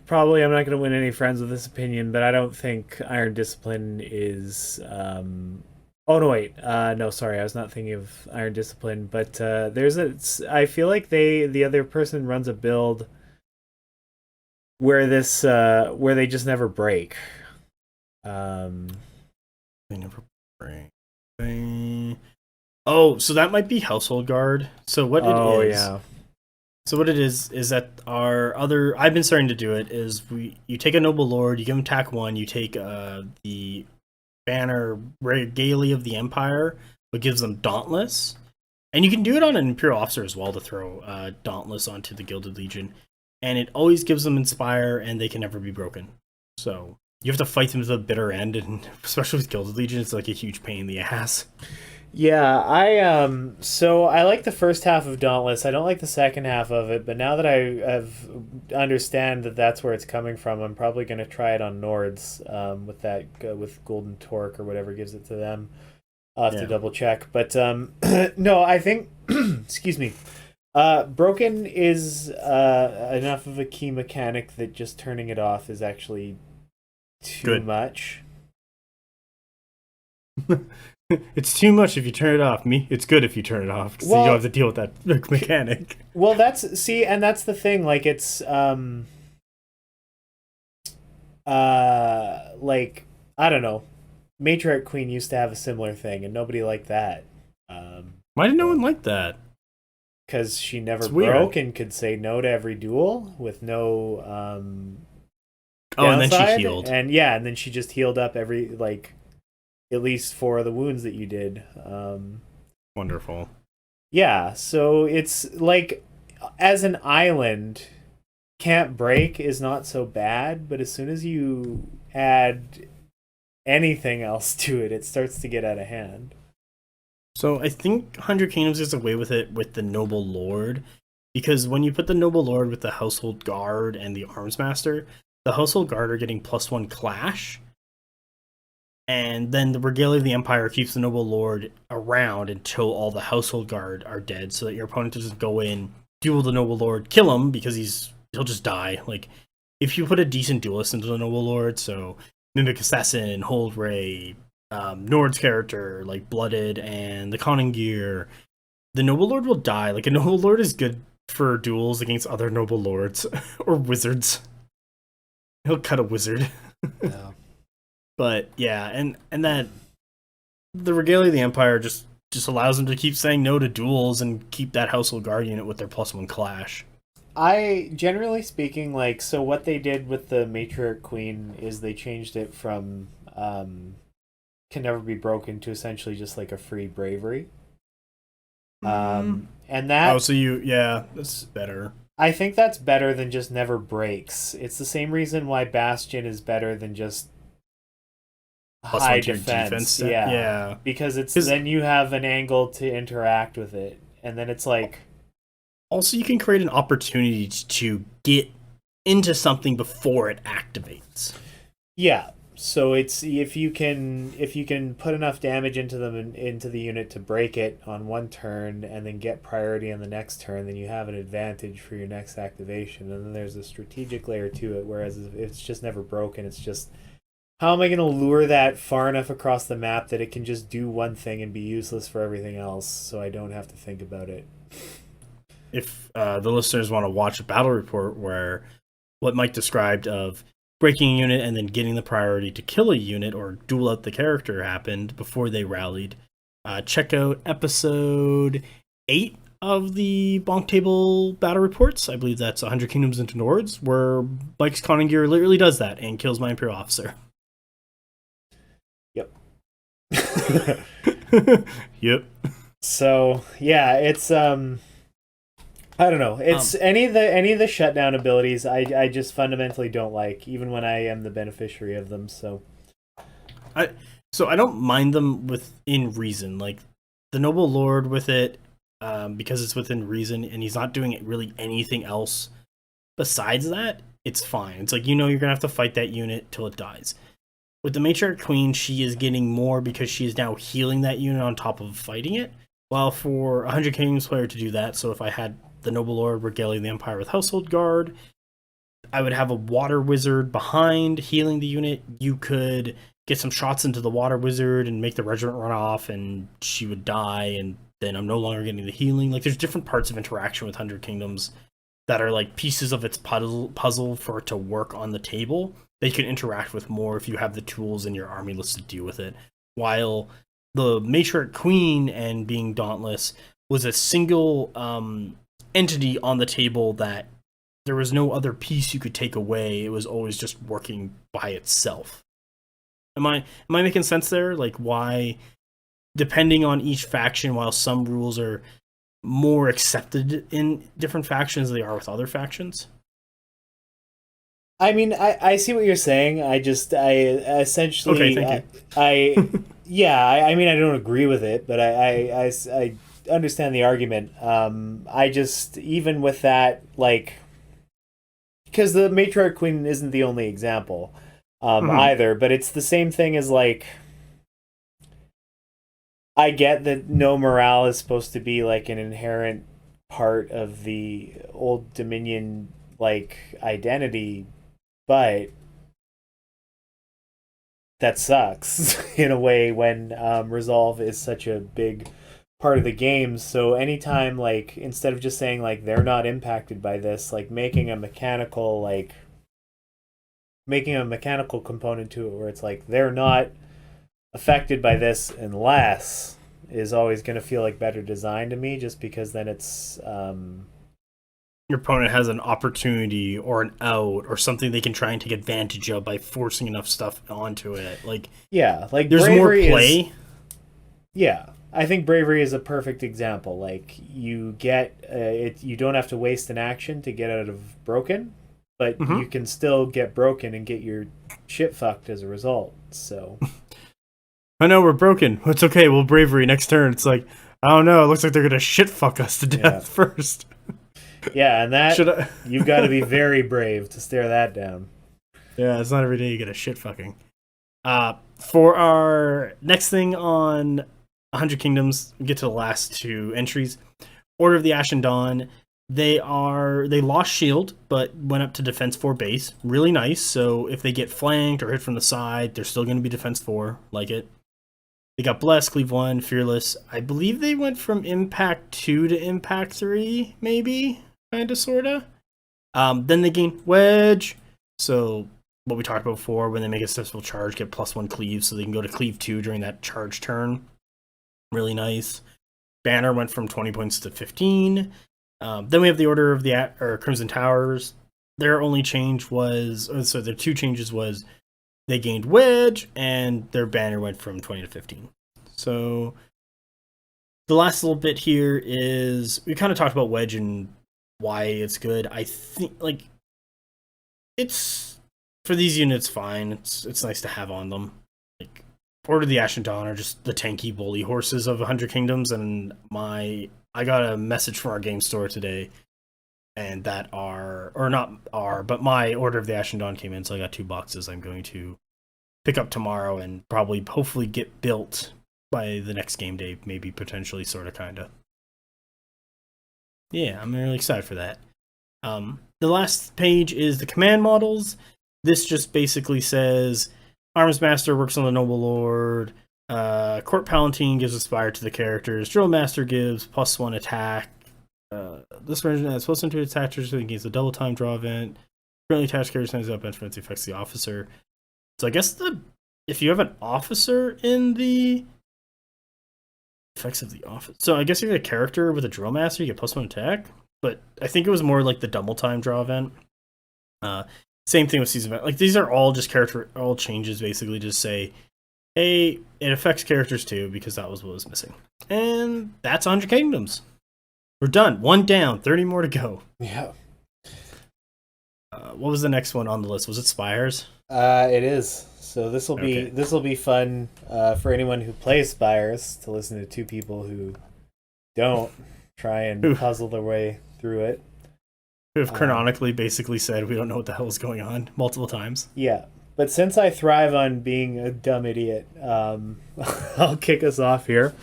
probably I'm not going to win any friends with this opinion, but I don't think Iron Discipline is oh no, wait. No, sorry, I was not thinking of Iron Discipline, but I feel like the other person runs a build where where they just never break. They never break. Oh, so that might be Household Guard. So what it is? Yeah. So what it is that our other I've been starting to do it is you take a Noble Lord, you give him attack 1, you take the banner Regalia of the Empire, but gives them Dauntless. And you can do it on an Imperial Officer as well to throw Dauntless onto the Gilded Legion. And it always gives them Inspire, and they can never be broken. So you have to fight them to the bitter end, and especially with Gilded Legion, it's like a huge pain in the ass. Yeah, so I like the first half of Dauntless. I don't like the second half of it, but now that I understand that that's where it's coming from, I'm probably going to try it on Nords with Golden Torque or whatever gives it to them. I'll have to double check. But no, I think, excuse me, Broken is enough of a key mechanic that just turning it off is actually too much. It's too much if you turn it off. It's good if you turn it off, so you don't have to deal with that mechanic. Well, that's the thing. Like it's like I don't know. Matriarch Queen used to have a similar thing, and nobody liked that. Why did no one like that? Because she never broke and could say no to every duel with no and then she healed. And and then she just healed up every at least 4 of the wounds that you did. Wonderful. Yeah, so it's like, as an island, can't break is not so bad, but as soon as you add anything else to it, it starts to get out of hand. So I think 100 Kingdoms gets away with it with the Noble Lord, because when you put the Noble Lord with the Household Guard and the Arms Master, the Household Guard are getting +1 Clash, and then the Regalia of the Empire keeps the Noble Lord around until all the Household Guard are dead, so that your opponent doesn't go in, duel the Noble Lord, kill him, because he'll just die. Like, if you put a decent duelist into the Noble Lord, so Mimic Assassin, Hold Ray, Nord's character, like Blooded, and the Conning Gear, the Noble Lord will die. Like, a Noble Lord is good for duels against other Noble Lords, or Wizards. He'll cut a Wizard. Yeah. But yeah, and that the Regalia of the Empire just allows them to keep saying no to duels and keep that Household Guard unit with their +1 Clash. I, generally speaking, so what they did with the Matriarch Queen is they changed it from can never be broken to essentially just like a free bravery. And that... Oh, so that's better. I think that's better than just never breaks. It's the same reason why Bastion is better than just high defense. Yeah. Because then you have an angle to interact with it. And then it's like... Also, you can create an opportunity to get into something before it activates. Yeah. So it's if you can put enough damage into them into the unit to break it on one turn and then get priority on the next turn, then you have an advantage for your next activation. And then there's a strategic layer to it, whereas if it's just never broken, it's just how am I going to lure that far enough across the map that it can just do one thing and be useless for everything else, so I don't have to think about it. If the listeners want to watch a battle report where what Mike described of breaking a unit and then getting the priority to kill a unit or duel out the character happened before they rallied, check out episode 8 of the BonkTable battle reports. I believe that's 100 Kingdoms into Nords, where Mike's Conning Gear literally does that and kills my Imperial officer. Yep. Yep. So yeah, it's I don't know. It's any of the shutdown abilities I just fundamentally don't like, even when I am the beneficiary of them. So I don't mind them within reason. Like the Noble Lord with it, because it's within reason and he's not doing really anything else besides that, it's fine. It's like, you're gonna have to fight that unit till it dies. With the Matriarch Queen, she is getting more because she is now healing that unit on top of fighting it. While for a 100 Kingdoms player to do that, so if I had the Noble Lord regaling the Empire with Household Guard, I would have a Water Wizard behind healing the unit. You could get some shots into the Water Wizard and make the regiment run off and she would die, and then I'm no longer getting the healing. Like, there's different parts of interaction with 100 Kingdoms that are like pieces of its puzzle for it to work on the table. They can interact with more if you have the tools in your army list to deal with it. While the Matriarch Queen and being Dauntless was a single entity on the table that there was no other piece you could take away. It was always just working by itself. Am I making sense there? Like, why, depending on each faction, while some rules are more accepted in different factions than they are with other factions? I mean, I see what you're saying. I essentially, okay, thank you. I mean, I don't agree with it, but I understand the argument. I just, even with that, like, because the Matriarch Queen isn't the only example either, but it's the same thing as, like, I get that no morale is supposed to be like an inherent part of the Old Dominion like identity, but that sucks in a way when resolve is such a big part of the game. So anytime, like, instead of just saying like they're not impacted by this, like making a mechanical component to it where it's like they're not affected by this unless is always going to feel like better design to me, just because then it's your opponent has an opportunity or an out or something they can try and take advantage of by forcing enough stuff onto it. Like, yeah, like there's more play. Yeah, I think bravery is a perfect example. Like, you get it, you don't have to waste an action to get out of broken, but you can still get broken and get your shit fucked as a result. So I know we're broken. It's okay. We'll bravery next turn. It's like, I don't know. It looks like they're gonna shit fuck us to death first. Yeah, and that you've got to be very brave to stare that down. Yeah, it's not every day you get a shit fucking. For our next thing on 100 Kingdoms, we get to the last two entries. Order of the Ashen Dawn. They lost shield, but went up to defense 4 base. Really nice. So if they get flanked or hit from the side, they're still going to be defense 4. Like it. They got Blessed, Cleave 1, Fearless. I believe they went from Impact 2 to Impact 3, maybe? Kinda, sorta. Then they gain Wedge. So what we talked about before, when they make a successful charge, get +1 Cleave, so they can go to Cleave 2 during that charge turn. Really nice. Banner went from 20 points to 15. Then we have the Order of the Crimson Towers. Their only change was, so their two changes was they gained Wedge and their banner went from 20 to 15. So the last little bit here is we kind of talked about Wedge and why it's good. I think, like, it's, for these units, fine. It's nice to have on them. Like, Order of the Ashen Dawn are just the tanky bully horses of 100 Kingdoms, and I got a message from our game store today, and but my Order of the Ashen Dawn came in, so I got 2 boxes I'm going to pick up tomorrow and probably hopefully get built by the next game day, maybe potentially, sort of, kind of. Yeah, I'm really excited for that. The last page is the command models. This just basically says Arms Master works on the Noble Lord. Court Palatine gives a Spire to the characters. Drill Master gives +1 attack. This version has +1 to attachers against the double time draw event. Currently attached character sends up bench affects the officer. So I guess if you have an officer in the effects of the officer. So I guess if you have a character with a Drill Master, you get +1 attack. But I think it was more like the double time draw event. Same thing with season event. Like, these are all just all changes, basically, just say, hey, it affects characters too, because that was what was missing. And that's 100 Kingdoms. We're done. 1 down, 30 more to go. Yeah. What was the next one on the list? Was it Spires? It is. So this will be fun for anyone who plays Spires to listen to two people who don't try and puzzle their way through it. Who have canonically basically said we don't know what the hell is going on multiple times. Yeah. But since I thrive on being a dumb idiot, I'll kick us off here.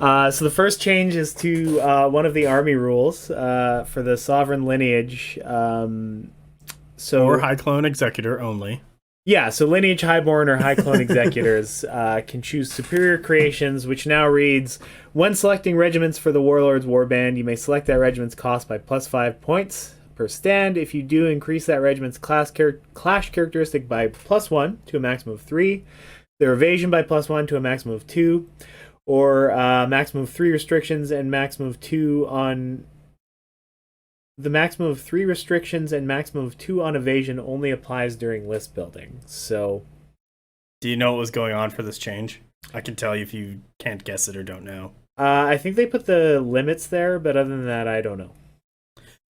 So the first change is to one of the army rules for the sovereign lineage. Or High Clone Executor only. Yeah, so Lineage, Highborn, or High Clone Executors can choose superior creations, which now reads, when selecting regiments for the Warlord's Warband, you may select that regiment's cost by +5 points per stand. If you do, increase that regiment's clash characteristic by +1 to a maximum of 3, their evasion by +1 to a maximum of 2, or maximum of 3 restrictions and maximum of 2 on... The maximum of 3 restrictions and maximum of 2 on evasion only applies during list building. So, do you know what was going on for this change? I can tell you if you can't guess it or don't know. I think they put the limits there, but other than that, I don't know.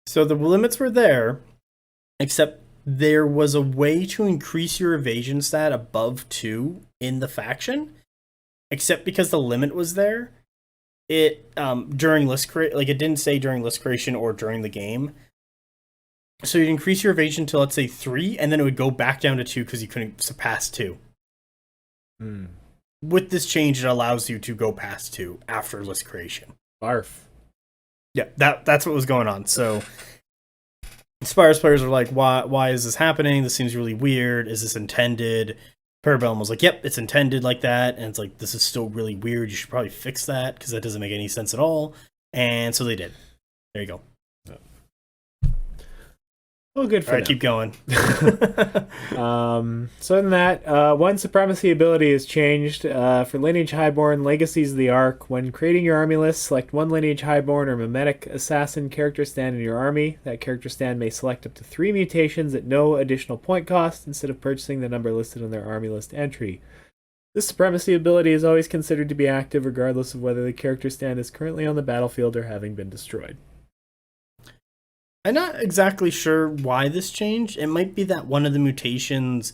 So the limits were there, except there was a way to increase your evasion stat above 2 in the faction, except because the limit was there. It during list creation, like, it didn't say during list creation or during the game. So you'd increase your evasion to, let's say, 3, and then it would go back down to 2 because you couldn't surpass 2. With this change, it allows you to go past 2 after list creation. Barf. Yeah, that's what was going on. So Spires players were like, why is this happening? This seems really weird. Is this intended? Parabellum was like, yep, it's intended like that. And it's like, this is still really weird. You should probably fix that because that doesn't make any sense at all. And so they did. There you go. Well, good for them. Keep going. So in that, one supremacy ability is changed for Lineage Highborn, Legacies of the Ark. When creating your army list, select one Lineage Highborn or Mimetic Assassin character stand in your army. That character stand may select up to 3 mutations at no additional point cost instead of purchasing the number listed on their army list entry. This supremacy ability is always considered to be active regardless of whether the character stand is currently on the battlefield or having been destroyed. I'm not exactly sure why this changed. It might be that one of the mutations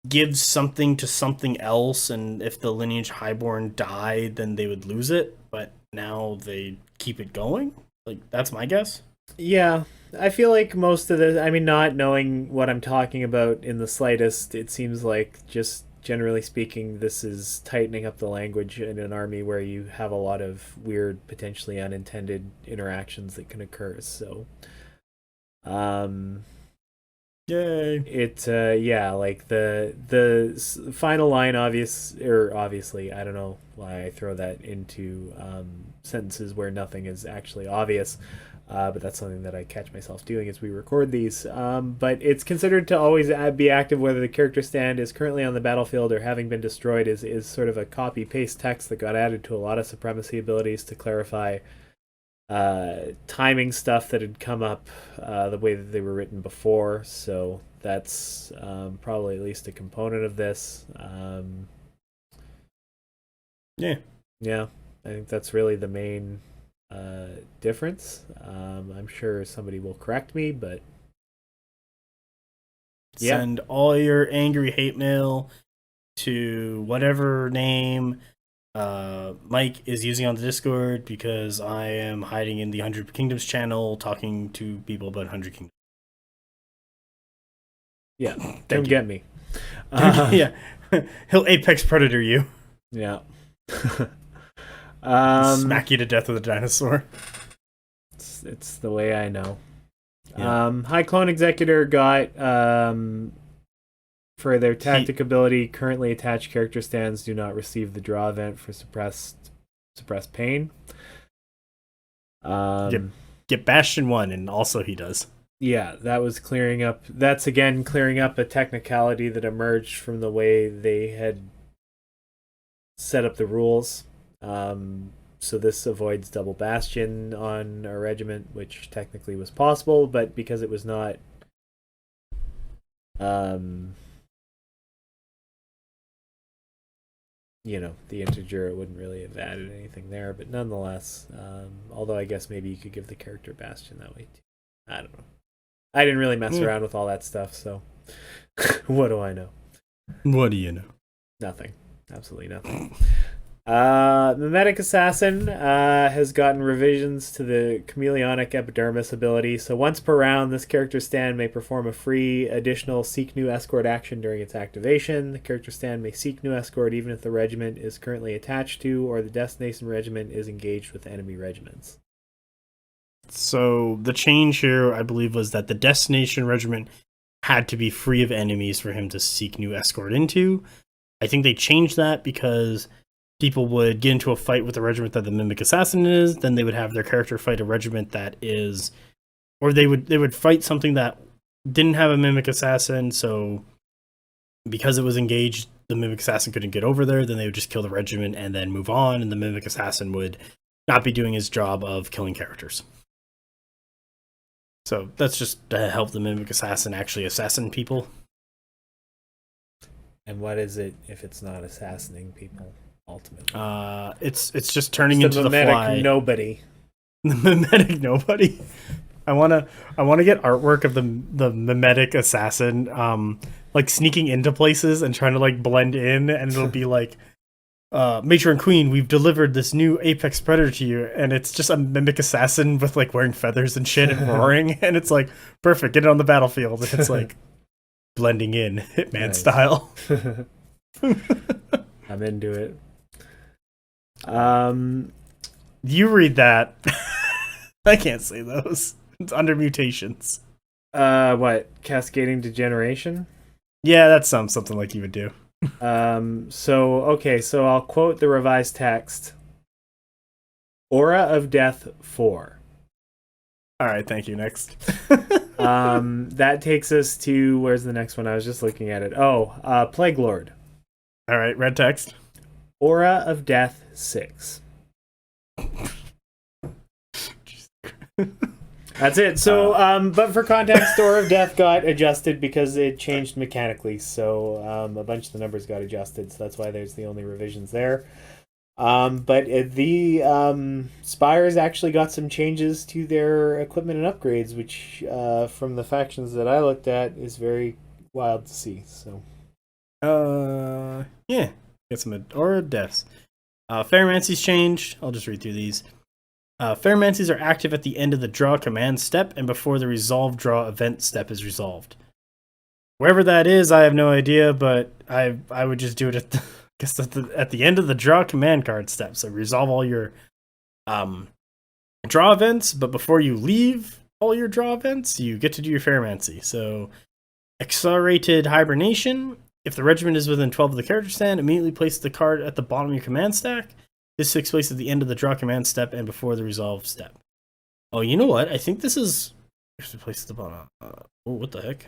gives something to something else, and if the Lineage Highborn died, then they would lose it, but now they keep it going? Like, that's my guess. Yeah, I feel like most of the... I mean, not knowing what I'm talking about in the slightest, it seems like, just generally speaking, this is tightening up the language in an army where you have a lot of weird, potentially unintended interactions that can occur. So, yay! It like the final line, obviously, I don't know why I throw that into sentences where nothing is actually obvious. But that's something that I catch myself doing as we record these. But it's considered to always be active whether the character stand is currently on the battlefield or having been destroyed is sort of a copy-paste text that got added to a lot of supremacy abilities to clarify timing stuff that had come up the way that they were written before. So that's probably at least a component of this. Yeah, I think that's really the main difference. I'm sure somebody will correct me, but send all your angry hate mail to whatever name Mike is using on the Discord, because I am hiding in the 100 Kingdoms channel talking to people about 100 Kingdoms. Yeah, don't get me. Yeah. He'll apex predator you. Yeah. Smack you to death with a dinosaur. It's the way I know. Yeah. High Clone Executor got for their tactic ability, currently attached character stands do not receive the draw event for suppressed pain. Get Bastion 1, and also he does. Yeah, that was clearing up. That's again clearing up a technicality that emerged from the way they had set up the rules. So this avoids double Bastion on a regiment, which technically was possible, but because it was not the integer, it wouldn't really have added anything there. But nonetheless, although I guess maybe you could give the character Bastion that way too. I don't know. I didn't really mess around with all that stuff, so what do I know? What do you know? Nothing. Absolutely nothing. Mimetic Assassin has gotten revisions to the Chameleonic Epidermis ability. So once per round, this character's stand may perform a free additional Seek New Escort action during its activation. The character's stand may seek new escort even if the regiment is currently attached to or the destination regiment is engaged with enemy regiments. So the change here, I believe, was that the destination regiment had to be free of enemies for him to seek new escort into. I think they changed that because people would get into a fight with the regiment that the Mimic Assassin is, then they would have their character fight a regiment that is, or they would fight something that didn't have a Mimic Assassin, so because it was engaged, the Mimic Assassin couldn't get over there, then they would just kill the regiment and then move on, and the Mimic Assassin would not be doing his job of killing characters. So that's just to help the Mimic Assassin actually assassin people. And what is it if it's not assassinating people? Ultimately, it's just turning into the fly. Nobody. The mimetic nobody. I wanna get artwork of the mimetic assassin, like sneaking into places and trying to like blend in, and it'll be like, Matron Queen, we've delivered this new apex predator to you, and it's just a mimic assassin with like wearing feathers and shit and roaring, and it's like perfect. Get it on the battlefield. And it's like blending in Hitman style. I'm into it. You read that. I can't say those. It's under mutations. What? Cascading degeneration? Yeah, that's something like you would do. So I'll quote the revised text. Aura of Death 4. All right, thank you. Next. That takes us to, where's the next one? I was just looking at it. Plague Lord. All right, red text. Aura of Death 6. That's it. So, but for context, Aura of Death got adjusted because it changed mechanically. So, a bunch of the numbers got adjusted. So that's why there's the only revisions there. But the Spires actually got some changes to their equipment and upgrades, which, from the factions that I looked at, is very wild to see. So, yeah, get some Aura of Deaths. Ferromancy's changed. I'll just read through these. Ferromancies are active at the end of the draw command step and before the resolve draw event step is resolved. Wherever that is, I have no idea, but I would just do it at the end of the draw command card step. So resolve all your draw events, but before you leave all your draw events, you get to do your Ferromancy. So accelerated hibernation. If the regiment is within 12 of the character stand, immediately place the card at the bottom of your command stack. This takes place at the end of the draw command step and before the resolve step. Oh, you know what? I think this is... Here's the place at the bottom. What the heck?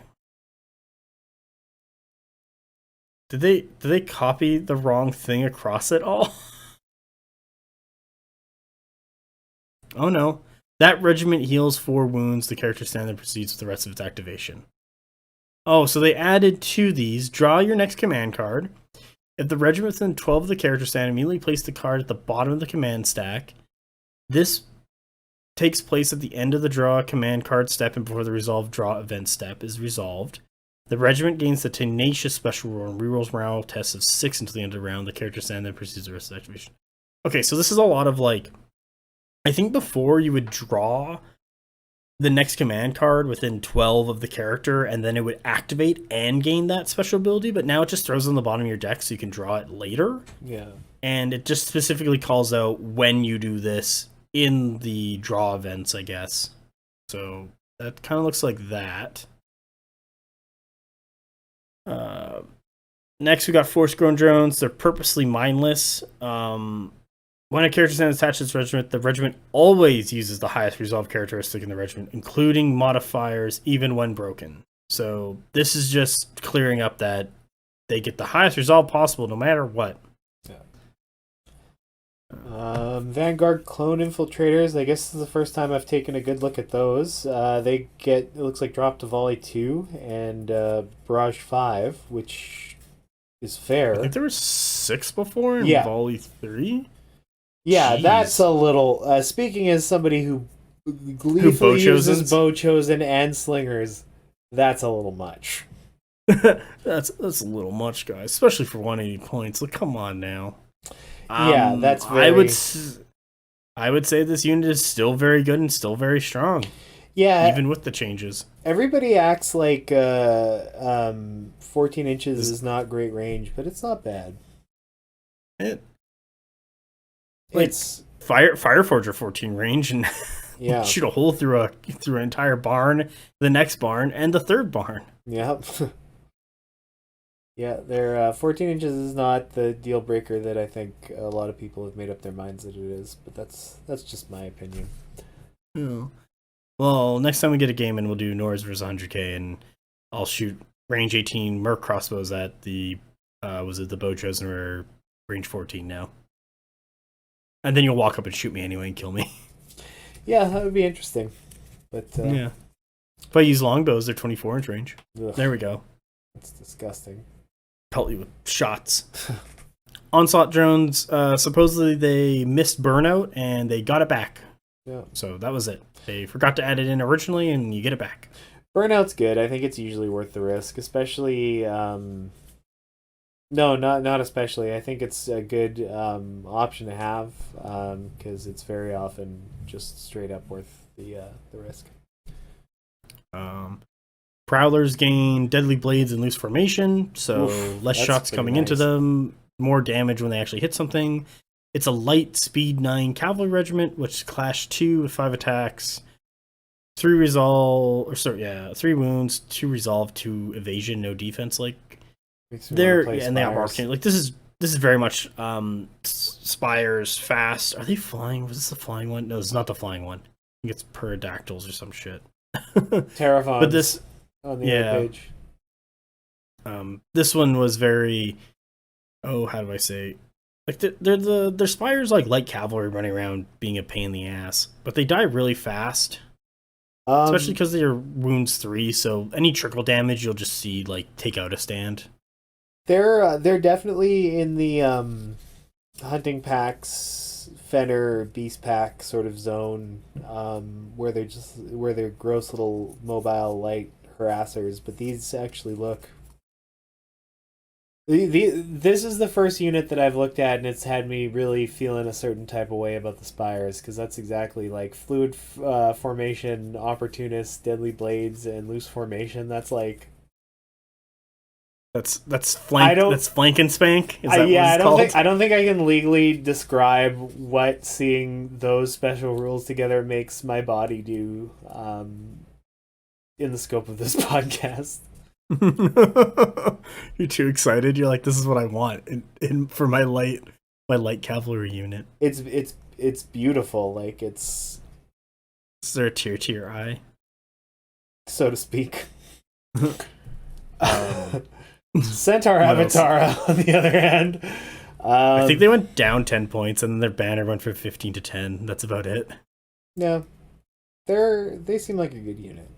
Did they copy the wrong thing across it all? Oh no. That regiment heals 4 wounds. The character stand and proceeds with the rest of its activation. Oh, so they added to these. Draw your next command card. If the regiment is within 12 of the character stand, immediately place the card at the bottom of the command stack. This takes place at the end of the draw command card step and before the resolve draw event step is resolved. The regiment gains the Tenacious special roll and rerolls morale tests of 6 until the end of the round. The character stand then proceeds the rest of the activation. Okay, so this is a lot of like... I think before you would draw the next command card within 12 of the character, and then it would activate and gain that special ability, but now it just throws it on the bottom of your deck so you can draw it later. Yeah. And it just specifically calls out when you do this in the draw events, I guess. So that kind of looks like that. Next, we got Force-Grown Drones. They're purposely mindless. When a character is attached to its regiment, the regiment always uses the highest resolve characteristic in the regiment, including modifiers, even when broken. So this is just clearing up that they get the highest resolve possible no matter what. Vanguard Clone Infiltrators. I guess this is the first time I've taken a good look at those. They get, it looks like, drop to Volley 2 and Barrage 5, which is fair. I think there were 6 before and Volley 3. Yeah, Jeez. that's a little... speaking as somebody who gleefully uses bow chosen and slingers, that's a little much. that's a little much, guys, especially for 180 points. Like, come on now. Yeah, that's very... I would say this unit is still very good and still very strong. Yeah. Even with the changes. Everybody acts like 14 inches is not great range, but it's not bad. It's Fireforger 14 range and shoot a hole through an entire barn, the next barn, and the third barn. Yep. Yeah, their 14 inches is not the deal breaker that I think a lot of people have made up their minds that it is, but that's just my opinion. Yeah. Well, next time we get a game in, we'll do Nords versus 100k, and I'll shoot range 18 Merc crossbows at the was it the Bow Chosen or range 14 now? And then you'll walk up and shoot me anyway and kill me. Yeah, that would be interesting. But yeah, if I use longbows, they're 24-inch range. Ugh. There we go. That's disgusting. Pelt you with shots. Onslaught drones, supposedly they missed burnout and they got it back. Yeah. So that was it. They forgot to add it in originally and you get it back. Burnout's good. I think it's usually worth the risk, especially no, not especially. I think it's a good option to have because it's very often just straight up worth the risk. Prowlers gain deadly blades and loose formation, so less shots coming into them, more damage when they actually hit something. It's a light speed 9 cavalry regiment, which clash 2 with 5 attacks, 3 wounds, 2 resolve, 2 evasion, no defense. Like they're and they have marketing. Like this is very much Spires fast. Are they flying? Was this the flying one? No, it's not the flying one. I think it's pterodactyls or some shit. Terraform. But this. On the other page. This one was very, how do I say? Like their Spires like light cavalry running around being a pain in the ass, but they die really fast, especially because they're wounds 3. So any trickle damage you'll just see like take out a stand. They're definitely in the hunting packs, Fenner beast pack sort of zone, where they're gross little mobile light harassers, but these actually look... This is the first unit that I've looked at and it's had me really feeling a certain type of way about the Spires, because that's exactly like fluid formation, opportunist, deadly blades, and loose formation. That's like... That's flank and spank? Is that what it's called? I don't think I can legally describe what seeing those special rules together makes my body do in the scope of this podcast. You're too excited. You're like, this is what I want in for my light cavalry unit. It's beautiful. Like it's... Is there a tear to your eye? So to speak. Centaur Avatar, on the other hand. I think they went down 10 points and then their banner went from 15 to 10. That's about it. Yeah. They seem like a good unit.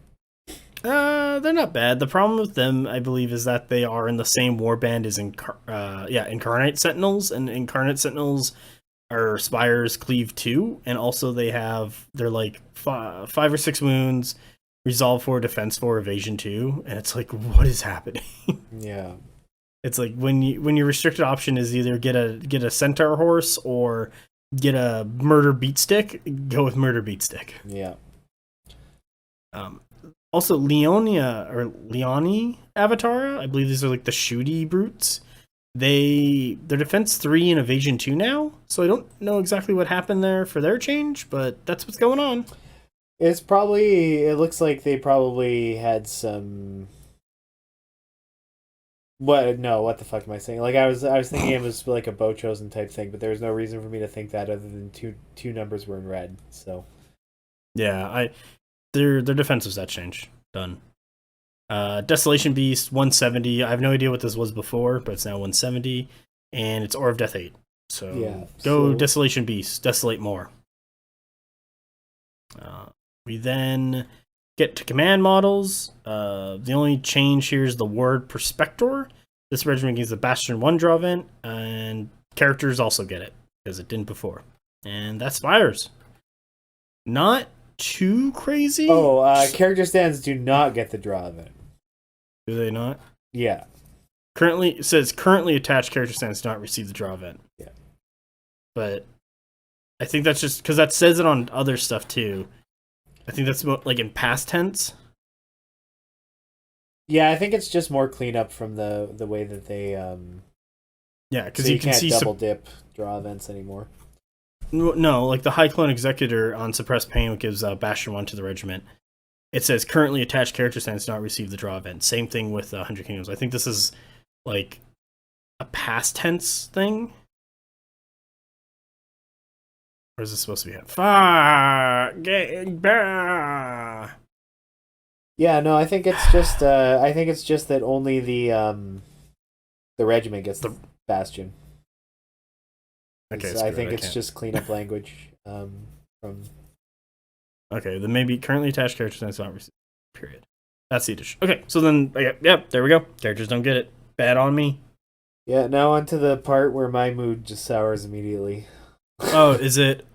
They're not bad. The problem with them, I believe, is that they are in the same warband as Incarnate Sentinels, and Incarnate Sentinels are Spires Cleave 2, and also they're like 5 or 6 wounds, Resolve 4, Defense 4, Evasion 2, and it's like, what is happening? Yeah. It's like when your restricted option is either get a Centaur horse or get a Murder Beat Stick, go with Murder Beat Stick. Yeah. Um, Also, Leonie Avatara. I believe these are like the shooty brutes. They're defense 3 and evasion 2 now. So I don't know exactly what happened there for their change, but that's what's going on. It's probably. It looks like they probably had some. What? No. What the fuck am I saying? Like I was thinking it was like a bow chosen type thing, but there was no reason for me to think that other than two numbers were in red. So. Yeah, their defensive stat change done. Desolation Beast 170. I have no idea what this was before, but it's now 170, and it's Aura of Death 8. So yeah, go Desolation Beast, desolate more. We then get to command models. The only change here is the word Perspector. This regiment gives the Bastion 1 draw event, and characters also get it, because it didn't before. And that's Spires. Not too crazy. Oh, character stands do not get the draw event. Do they not? Yeah. It says currently attached character stands do not receive the draw event. Yeah. But I think that's just because that says it on other stuff too. I think that's like in past tense. Yeah, I think it's just more cleanup from the way that they. Yeah, because so you can can't see double dip draw events anymore. No, like the High Clone Executor on Suppressed Pain, which gives Bastion 1 to the regiment. It says currently attached character stands do not receive the draw event. Same thing with 100 Kingdoms. I think this is like a past tense thing. Or is this supposed to be Yeah, no, I think it's just that only the regiment gets the Bastion. Okay, I think it's just cleanup language from. Okay, then maybe currently attached characters and not received. Period. That's the addition. Okay, so then yep, there we go. Characters don't get it. Bad on me. Yeah, now on to the part where my mood just sours immediately. Oh, is it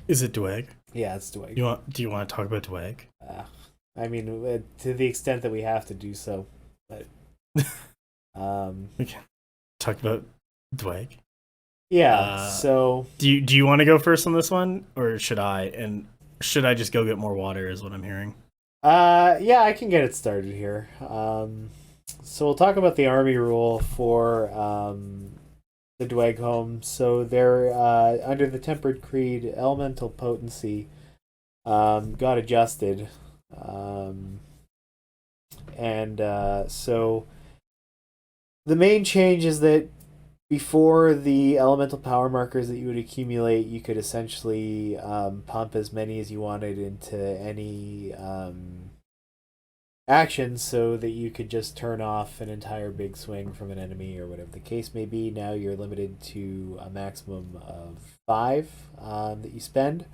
Dweg? Yeah, it's Dweg. Do you want to talk about Dweg? I mean, to the extent that we have to do so, but we can talk about Dweg. Yeah. So do you want to go first on this one, or should I? And should I just go get more water? Is what I'm hearing. Yeah, I can get it started here. So we'll talk about the army rule for the Dweghom. So they're under the Tempered Creed, elemental potency got adjusted, and so the main change is that before the elemental power markers that you would accumulate, you could essentially pump as many as you wanted into any actions so that you could just turn off an entire big swing from an enemy or whatever the case may be. Now you're limited to a maximum of 5 that you spend.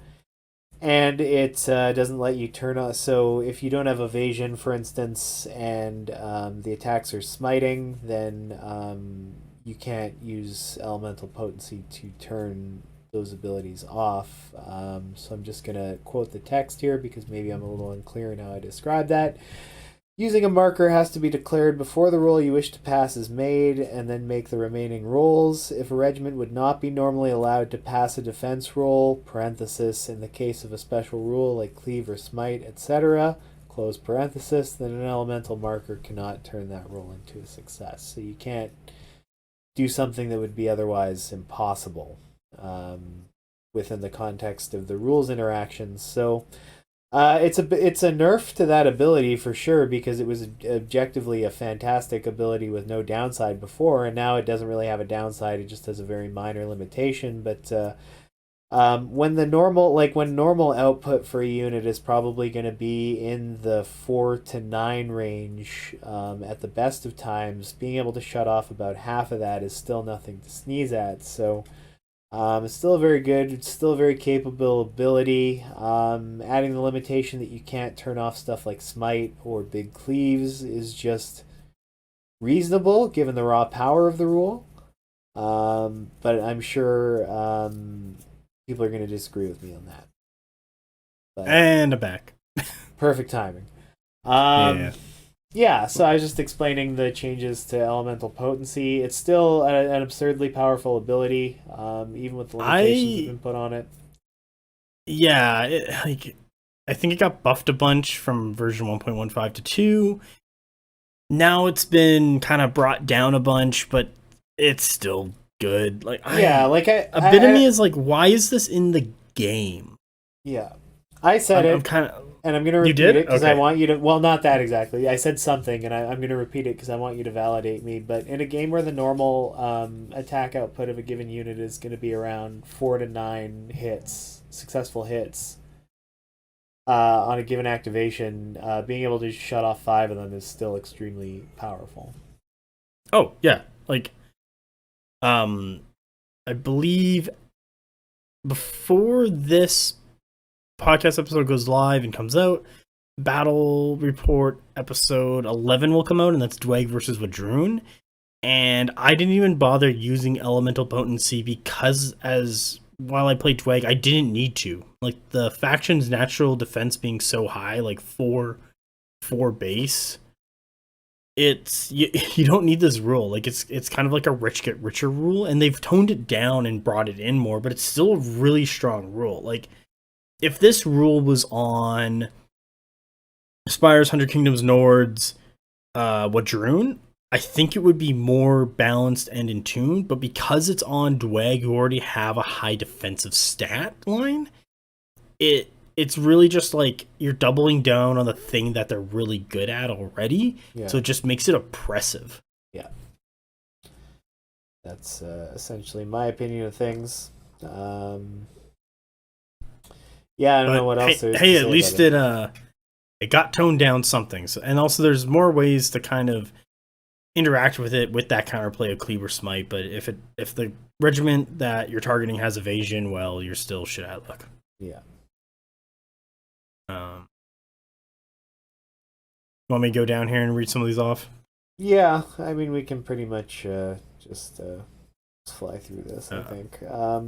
And it doesn't let you turn on. So if you don't have evasion, for instance, and the attacks are smiting, then you can't use elemental potency to turn those abilities off. So I'm just going to quote the text here because maybe I'm a little unclear in how I describe that. Using a marker has to be declared before the roll you wish to pass is made, and then make the remaining rolls. If a regiment would not be normally allowed to pass a defense roll, parenthesis, in the case of a special rule like cleave or smite, etc., close parenthesis, then an elemental marker cannot turn that roll into a success. So you can't do something that would be otherwise impossible within the context of the rules interactions. So it's a nerf to that ability for sure, because it was objectively a fantastic ability with no downside before, and now it doesn't really have a downside. It just has a very minor limitation. But when normal output for a unit is probably going to be in the 4 to 9 range at the best of times, being able to shut off about half of that is still nothing to sneeze at. So it's still very good. It's still a very capable ability. Adding the limitation that you can't turn off stuff like smite or big cleaves is just reasonable given the raw power of the rule. But I'm sure people are going to disagree with me on that. But and I'm back. Perfect timing. Yeah, so I was just explaining the changes to elemental potency. It's still an absurdly powerful ability, even with the limitations that have been put on it. Yeah, I think it got buffed a bunch from version 1.15 to 2. Now it's been kind of brought down a bunch, but it's still good. Like Yeah, like a bit of me is like, why is this in the game? yeah. I said I'm it, kind of. and I'm going to repeat did? it because I Okay. want you to. Well, not that exactly. I said something, and I'm going to repeat it because I want you to validate me. But in a game where the normal attack output of a given unit is going to be around 4 to 9 hits, successful hits, on a given activation, being able to shut off 5 of them is still extremely powerful. Oh yeah, like, I believe before this podcast episode goes live and comes out, Battle Report episode 11 will come out, and that's Dweg versus Wadroon. And I didn't even bother using Elemental Potency because, as while I played Dweg, I didn't need to. Like, the faction's natural defense being so high, like 4 base, you don't need this rule. Like, it's kind of like a rich get richer rule, and they've toned it down and brought it in more, but it's still a really strong rule. Like, if this rule was on Spires, Hundred Kingdoms, Nords, Wadroon, I think it would be more balanced and in tune. But because it's on Dweg, who already have a high defensive stat line, it's really just like you're doubling down on the thing that they're really good at already. Yeah. So it just makes it oppressive. Yeah. That's essentially my opinion of things. Yeah, I don't know what else there is to Hey, say at least it got toned down something. So, and also there's more ways to kind of interact with it with that counterplay of Cleaver Smite. But if the regiment that you're targeting has evasion, well, you're still shit out of luck. Yeah. Want me to go down here and read some of these off? Yeah, I mean, we can pretty much just fly through this, I think. I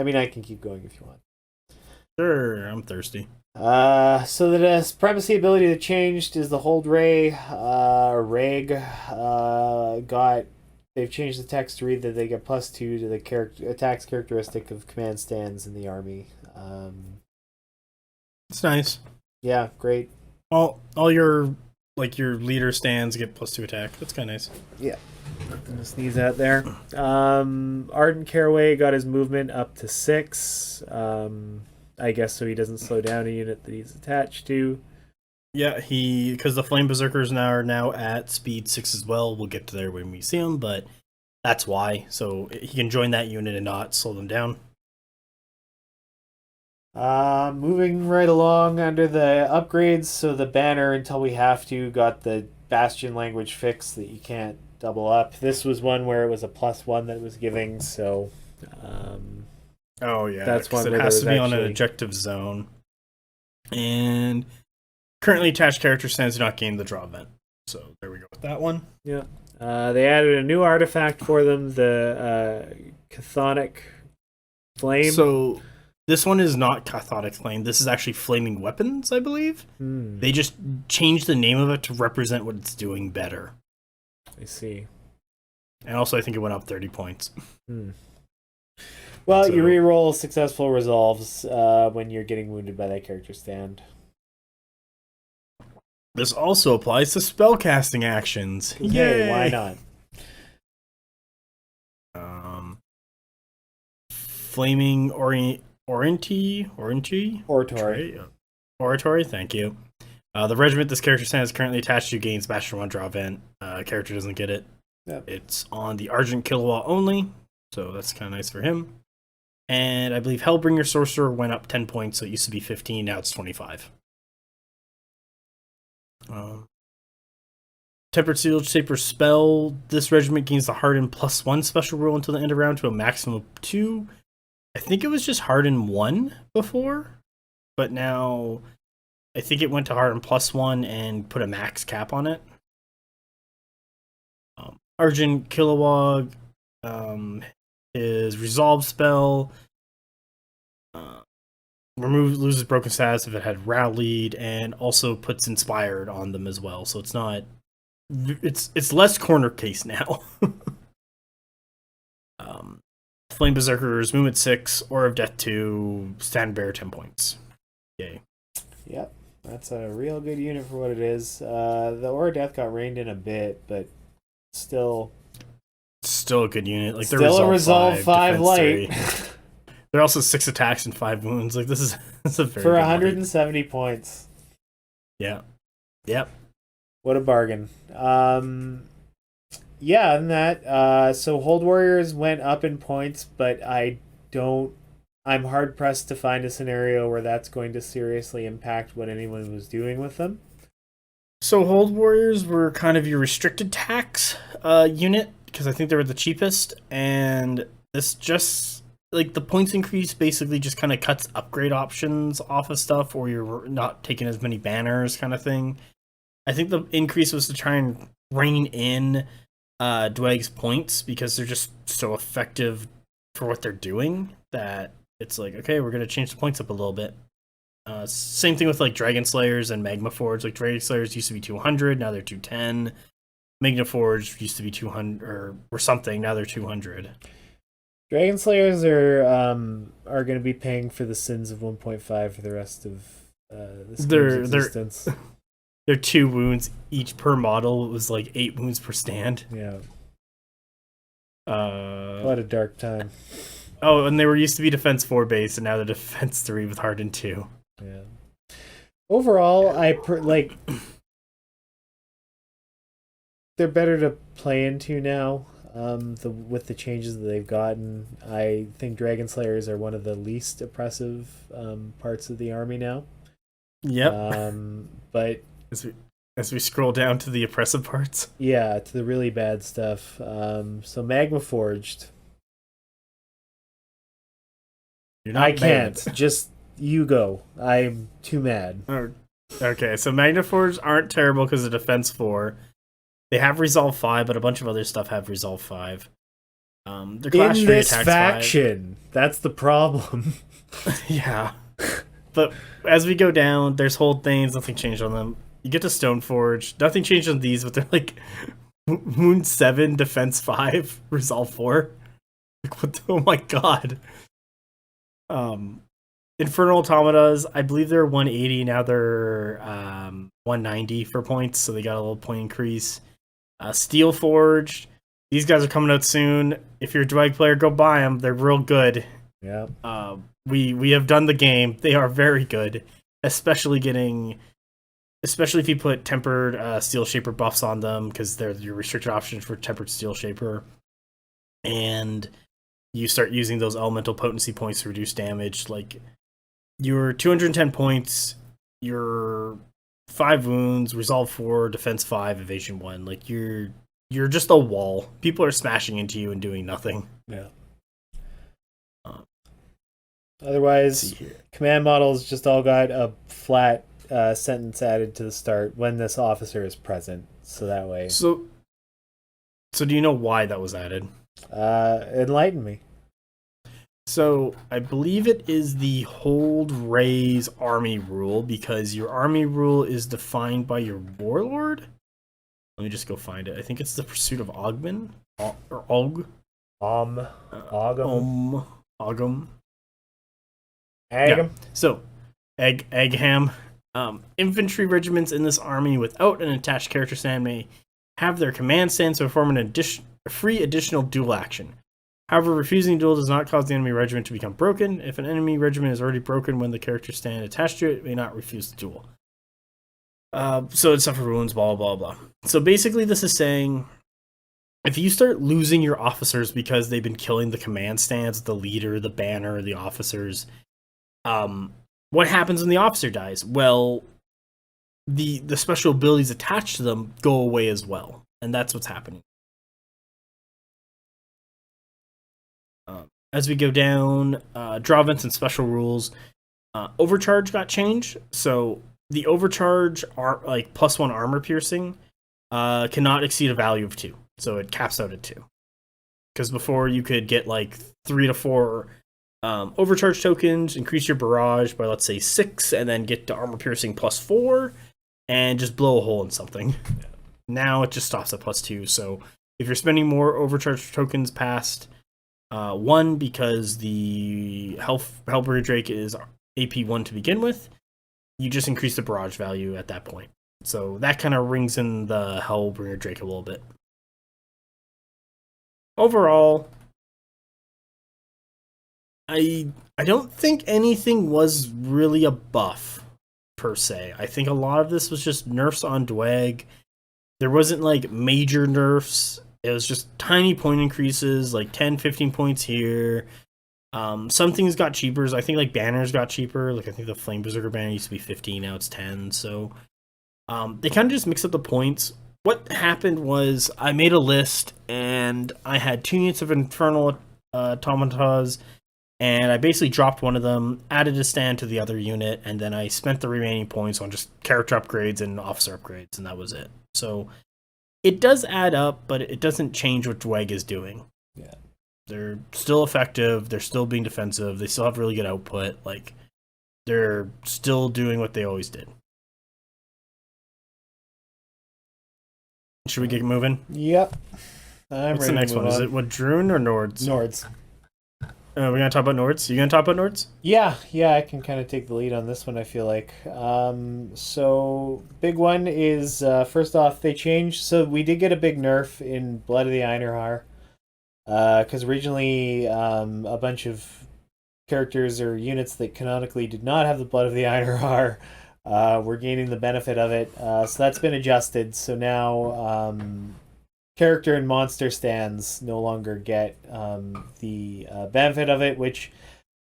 mean, I can keep going if you want. Sure, I'm thirsty. So the supremacy ability that changed is the Hold Ray. Reg they've changed the text to read that they get +2 to the attacks characteristic of command stands in the army. It's nice. Yeah, great. All your leader stands get +2 attack. That's kind of nice. Yeah. Nothing to sneeze at there. Arden Caraway got his movement up to 6. I guess so he doesn't slow down a unit that he's attached to. Yeah, because the Flame Berserkers are now at speed 6 as well. We'll get to there when we see them, but that's why. So he can join that unit and not slow them down. Moving right along under the upgrades, so the banner, until we have to, got the Bastion language fixed that you can't double up. This was one where it was a +1 that it was giving, so oh yeah, that's one it where has to be actually... on an objective zone. And currently attached character stands do not gain the draw event. So there we go with that one. Yeah. They added a new artifact for them, the Chthonic Flame. So this one is not Chthonic Flame. This is actually Flaming Weapons, I believe. They just changed the name of it to represent what it's doing better. I see. And also I think it went up 30 points. Well, you reroll successful resolves when you're getting wounded by that character stand. This also applies to spellcasting actions. Yay! Why not? Flaming Oratory, thank you. The regiment this character stand is currently attached to gains Bastion 1 draw event. Character doesn't get it. Yep. It's on the Argent Kilowatt only, so that's kind of nice for him. And I believe Hellbringer Sorcerer went up 10 points, so it used to be 15, now it's 25. Tempered Seal Shaper spell. This regiment gains the Harden +1 special rule until the end of round to a maximum of 2. I think it was just Harden 1 before, but now I think it went to Harden +1 and put a max cap on it. Argent Kilowog is Resolve spell. Loses broken status if it had rallied, and also puts Inspired on them as well. So it's not. It's less corner case now. Flame Berserkers, movement 6, Aura of Death 2, stand bear 10 points. Yay. Yep, that's a real good unit for what it is. The Aura Death got reined in a bit, but still Still a good unit. Like they're still a Resolve 5 light. They're also 6 attacks and 5 wounds. Like this is a very for good 170 points. Yeah. Yep. What a bargain. Yeah, and that so Hold Warriors went up in points, but I'm hard pressed to find a scenario where that's going to seriously impact what anyone was doing with them. So Hold Warriors were kind of your restricted tax unit because I think they were the cheapest, and this just like the points increase basically just kind of cuts upgrade options off of stuff, or you're not taking as many banners, kind of thing. I think the increase was to try and rein in Dwegh's points because they're just so effective for what they're doing that it's like, okay, we're gonna change the points up a little bit. Same thing with like Dragon Slayers and Magma Forge. Like Dragon Slayers used to be 200, now they're 210. Magma Forge used to be 200 or something, now they're 200. Dragon Slayers are going to be paying for the sins of 1.5 for the rest of this game's existence. They're 2 wounds each per model. It was like 8 wounds per stand. Yeah. What a dark time. Oh, and they were used to be defense 4 base, and now they're defense 3 with hardened 2. Yeah. Overall, they're better to play into now. With the changes that they've gotten, I think Dragon Slayers are one of the least oppressive parts of the army now. Yep. But as we scroll down to the oppressive parts, yeah, to the really bad stuff. So Magma Forged. You're not I can't. Just you go. I'm too mad. Okay, so Magma Forged aren't terrible because of defense 4. They have Resolve 5, but a bunch of other stuff have Resolve 5. They're Clash in 3 this attacks faction. 5. That's the problem. Yeah. But as we go down, there's Hold Thanes, nothing changed on them. You get to Stoneforge, nothing changed on these, but they're like Wound 7, Defense 5, Resolve 4. Like, what the, oh my god. Infernal Automatas, I believe they're 180, now they're 190 for points, so they got a little point increase. Steel Forged, these guys are coming out soon. If you're a Dweg player, go buy them. They're real good. Yeah. We have done the game. They are very good, especially if you put tempered Steel Shaper buffs on them, because they're your restricted options for tempered Steel Shaper, and you start using those elemental potency points to reduce damage. Like your 210 points, your 5 wounds, Resolve 4, Defense 5, Evasion 1. Like you're just a wall. People are smashing into you and doing nothing. Yeah. Otherwise, command models just all got a flat sentence added to the start when this officer is present. So that way. So do you know why that was added? Enlighten me. So I believe it is the Hold Raise army rule, because your army rule is defined by your warlord. Let me just go find it. I think it's the Pursuit of Ogman or Og. Ogum. Ogum. Yeah. So Egham. Infantry regiments in this army without an attached character stand may have their command stand so perform a free additional duel action. However, refusing duel does not cause the enemy regiment to become broken. If an enemy regiment is already broken when the character stand attached to it, may not refuse the duel. So it's suffer wounds, blah, blah, blah. So basically this is saying, if you start losing your officers because they've been killing the command stands, the leader, the banner, the officers, what happens when the officer dies? Well, the special abilities attached to them go away as well. And that's what's happening. As we go down, draw events and special rules. Overcharge got changed. So the overcharge are like +1 armor piercing cannot exceed a value of 2. So it caps out at 2. Because before you could get like 3 to 4 overcharge tokens, increase your barrage by let's say 6, and then get to armor piercing +4, and just blow a hole in something. Now it just stops at +2. So if you're spending more overcharge tokens past 1, because the Hellbreaker Drake is AP1 to begin with, you just increase the barrage value at that point. So that kind of rings in the Hellbringer Drake a little bit. Overall, I don't think anything was really a buff per se. I think a lot of this was just nerfs on Dweg. There wasn't like major nerfs. It was just tiny point increases, like 10, 15 points here. Some things got cheaper. I think like banners got cheaper. Like I think the Flame Berserker banner used to be 15, now it's 10. So they kind of just mixed up the points. What happened was I made a list and I had 2 units of Infernal Automatas, and I basically dropped one of them, added a stand to the other unit, and then I spent the remaining points on just character upgrades and officer upgrades, and that was it. So it does add up, but it doesn't change what Dweg is doing. Yeah. They're still effective, they're still being defensive, they still have really good output, like they're still doing what they always did. Should we get moving? Yep. What's the next one? Is it Wadrun or Nords? Nords. We're gonna talk about Nords. You gonna talk about Nords? Yeah, I can kind of take the lead on this one, I feel like. So big one is first off, they changed. So we did get a big nerf in Blood of the Einarhar, because originally a bunch of characters or units that canonically did not have the Blood of the Einarhar were gaining the benefit of it. So that's been adjusted. So now character and monster stands no longer get the benefit of it, which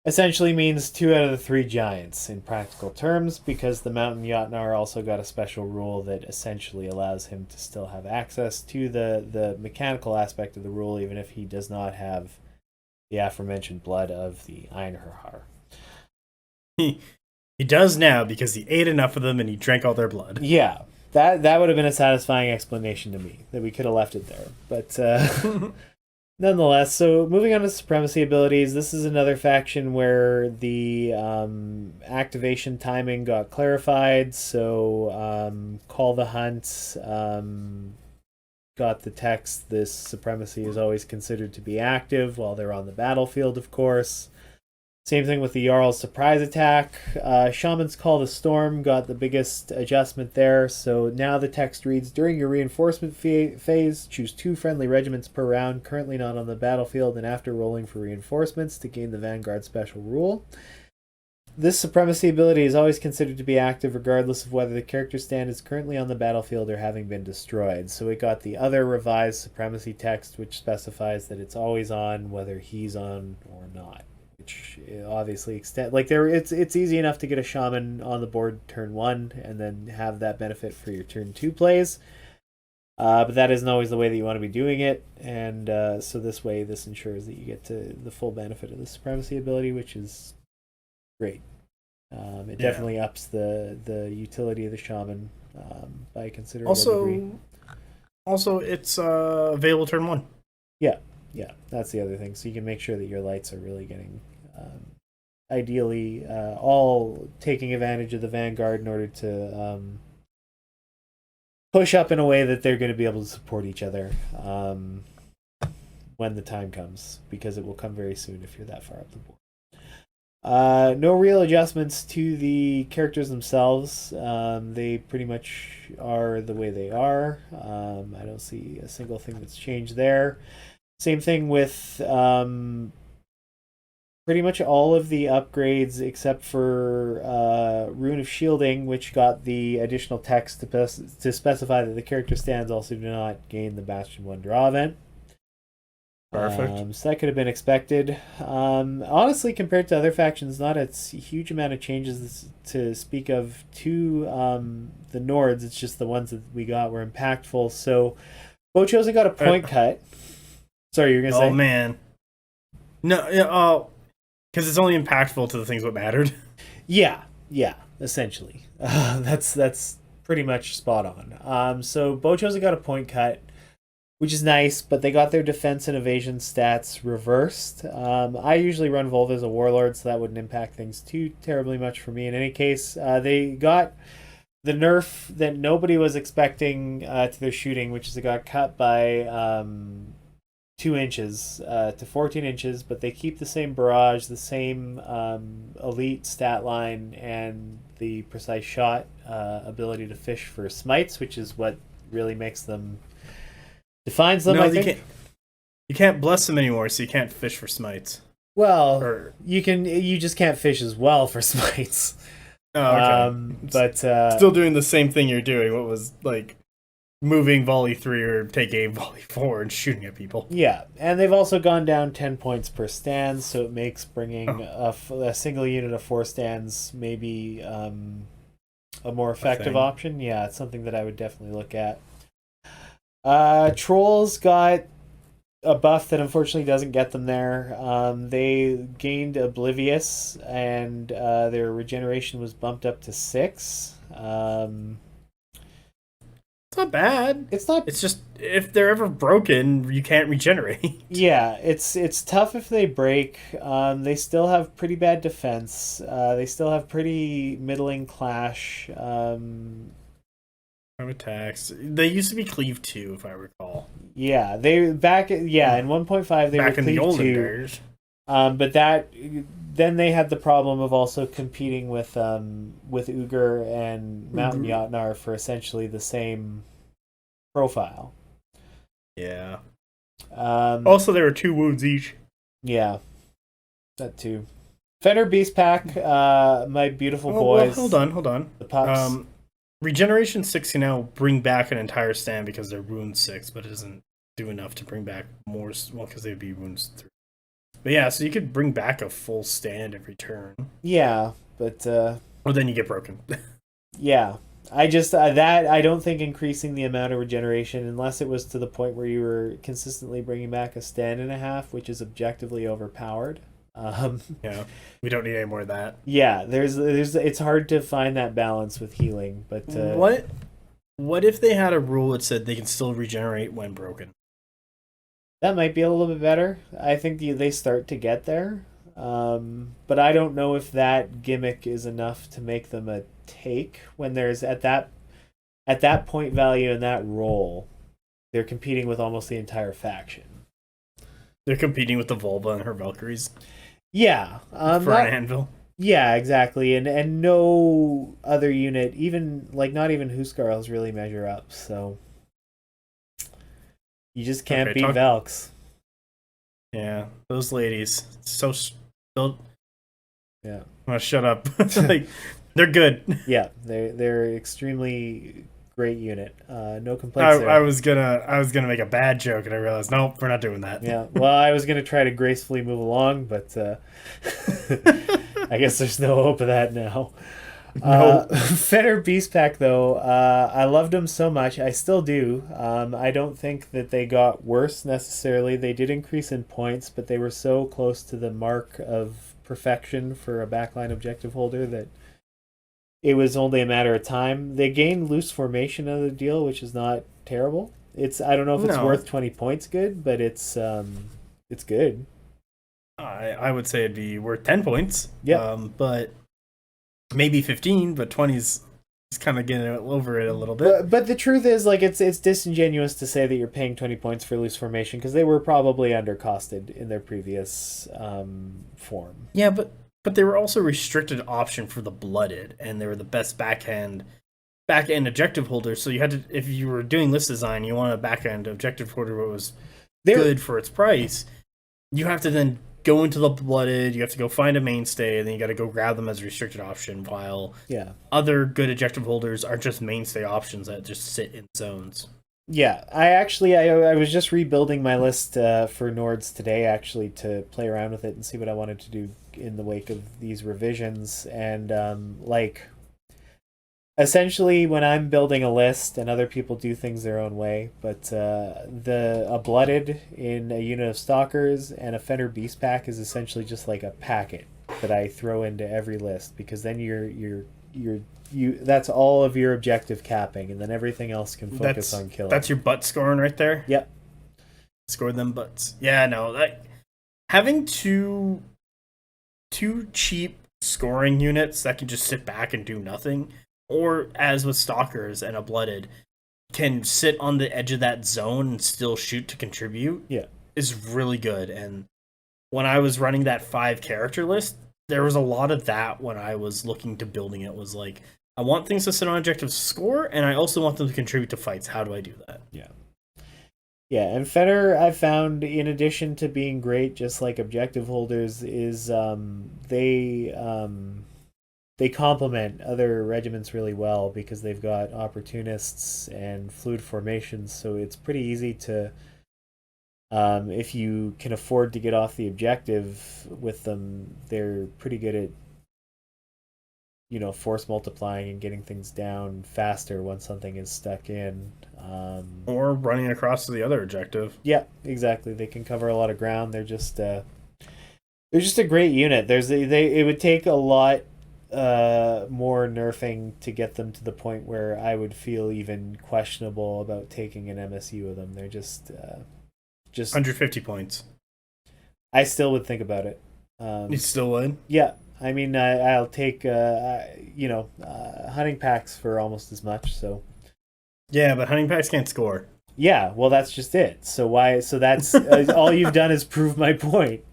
essentially means 2 out of the 3 giants in practical terms, because the Mountain Jotnar also got a special rule that essentially allows him to still have access to the mechanical aspect of the rule, even if he does not have the aforementioned Blood of the Einarhar. He does now because he ate enough of them and he drank all their blood. Yeah. That would have been a satisfying explanation to me, that we could have left it there. But nonetheless, so moving on to supremacy abilities, this is another faction where the activation timing got clarified. So Call the Hunt got the text, this supremacy is always considered to be active while they're on the battlefield, of course. Same thing with the Jarl's surprise attack. Shaman's Call to Storm got the biggest adjustment there. So now the text reads, during your reinforcement phase, choose 2 friendly regiments per round, currently not on the battlefield, and after rolling for reinforcements to gain the Vanguard special rule. This supremacy ability is always considered to be active regardless of whether the character stand is currently on the battlefield or having been destroyed. So it got the other revised supremacy text, which specifies that it's always on whether he's on or not. Which obviously it's easy enough to get a shaman on the board turn 1 and then have that benefit for your turn 2 plays, but that isn't always the way that you want to be doing it, and so this way this ensures that you get to the full benefit of the supremacy ability, which is great. It definitely ups the utility of the shaman by a considerable degree. Also it's available turn 1. Yeah, that's the other thing. So you can make sure that your lights are really getting, ideally, all taking advantage of the Vanguard in order to push up in a way that they're going to be able to support each other when the time comes, because it will come very soon if you're that far up the board. No real adjustments to the characters themselves. They pretty much are the way they are. I don't see a single thing that's changed there. Same thing with pretty much all of the upgrades except for Rune of Shielding, which got the additional text to specify that the character stands also do not gain the Bastion 1 draw event. Perfect. So that could have been expected. Honestly, compared to other factions, not a huge amount of changes to speak of to the Nords. It's just the ones that we got were impactful. So Bochosen got a point cut. Sorry, you were going to say? Oh, man. No, because it's only impactful to the things that mattered. Yeah, essentially. That's pretty much spot on. So Bochosen got a point cut, which is nice, but they got their defense and evasion stats reversed. I usually run Volva as a warlord, so that wouldn't impact things too terribly much for me in any case. They got the nerf that nobody was expecting to their shooting, which is it got cut by 2 inches to 14 inches, but they keep the same barrage, the same elite stat line, and the precise shot ability to fish for smites, which is what really defines them. No, I think. You can't bless them anymore, so you can't fish for smites. Well, you just can't fish as well for smites. Oh, okay. But still doing the same thing you're doing. What was like moving volley 3 or take aim volley 4 and shooting at people. Yeah, and they've also gone down 10 points per stand, so it makes bringing a single unit of 4 stands maybe a more effective option. Yeah, it's something that I would definitely look at. Trolls got a buff that unfortunately doesn't get them there. They gained Oblivious, and their regeneration was bumped up to 6. It's not bad. It's not. It's just if they're ever broken, you can't regenerate. Yeah, it's tough if they break. They still have pretty bad defense. They still have pretty middling clash. Attacks. They used to be cleave 2, if I recall. Yeah, in 1.5 they back were in the cleave olden 2. days. But then they had the problem of also competing with Uger and Mountain Yatnar for essentially the same profile. Yeah. Also, there were 2 wounds each. Yeah, that too. Fenrir Beast Pack, my beautiful boys. Well, hold on. The pups. Regeneration 6 can now bring back an entire stand because they're wound 6, but it doesn't do enough to bring back more. Well, because they'd be wounds 3. But yeah, so you could bring back a full stand every turn. Yeah, but or then you get broken. Yeah, I just I don't think increasing the amount of regeneration, unless it was to the point where you were consistently bringing back a stand and a half, which is objectively overpowered. Yeah, we don't need any more of that. Yeah, there's it's hard to find that balance with healing, but what if they had a rule that said they can still regenerate when broken? That might be a little bit better. I think they start to get there, but I don't know if that gimmick is enough to make them a take when there's at that point value in that role, they're competing with almost the entire faction. They're competing with the Volva and her Valkyries. Yeah, for an anvil. Yeah, exactly, and no other unit, even not even Huskarls really measure up. So you just can't beat Valks. Yeah, those ladies, so still. Yeah, I'm gonna shut up. Like, they're good. Yeah, they're extremely great unit. No complaints there. I was gonna make a bad joke, and I realized nope, we're not doing that. Yeah, well, I was gonna try to gracefully move along, but I guess there's no hope of that now. No. Fenrir Beast Pack, though, I loved them so much. I still do. I don't think that they got worse necessarily. They did increase in points, but they were so close to the mark of perfection for a backline objective holder that it was only a matter of time. They gained loose formation out of the deal, which is not terrible. I don't know if it's worth 20 points good, but it's good. I would say it'd be worth 10 points. Yeah. But maybe 15, but 20's kind of getting over it a little bit. But the truth is, it's disingenuous to say that you're paying 20 points for loose formation because they were probably undercosted in their previous form. Yeah, but they were also a restricted option for the blooded, and they were the best back-end objective holders. So you had to, if you were doing list design, you wanted a back-end objective holder that was good for its price. You have to then go into the blooded, you have to go find a mainstay, and then you got to go grab them as a restricted option, while other good objective holders are just mainstay options that just sit in zones. Yeah, I was just rebuilding my list for Nords today, actually, to play around with it and see what I wanted to do in the wake of these revisions. And essentially, when I'm building a list, and other people do things their own way, but a blooded in a unit of stalkers and a Fenrir Beast Pack is essentially just like a packet that I throw into every list, because then that's all of your objective capping, and then everything else can focus on killing. That's your butt scoring right there. Yep. Score them butts. Yeah, no, having two cheap scoring units that can just sit back and do nothing, or as with stalkers and a blooded, can sit on the edge of that zone and still shoot to contribute. Yeah. is really good. And when I was running that 5 character list, there was a lot of that when I was looking to building it. Was like, I want things to sit on objective score, and I also want them to contribute to fights. How do I do that? Yeah. Yeah, and Fenner, I've found, in addition to being great, just like objective holders, is they complement other regiments really well because they've got opportunists and fluid formations. So it's pretty easy to, if you can afford to get off the objective with them, they're pretty good at, force multiplying and getting things down faster once something is stuck in. Or running across to the other objective. Yeah, exactly. They can cover a lot of ground. They're just a great unit. It would take a lot more nerfing to get them to the point where I would feel even questionable about taking an MSU of them. They're just 150 points. I still would think about it. You still would? Yeah. I mean, I'll take hunting packs for almost as much. So yeah, but hunting packs can't score. Yeah, well, that's just it. So why? So that's all you've done is prove my point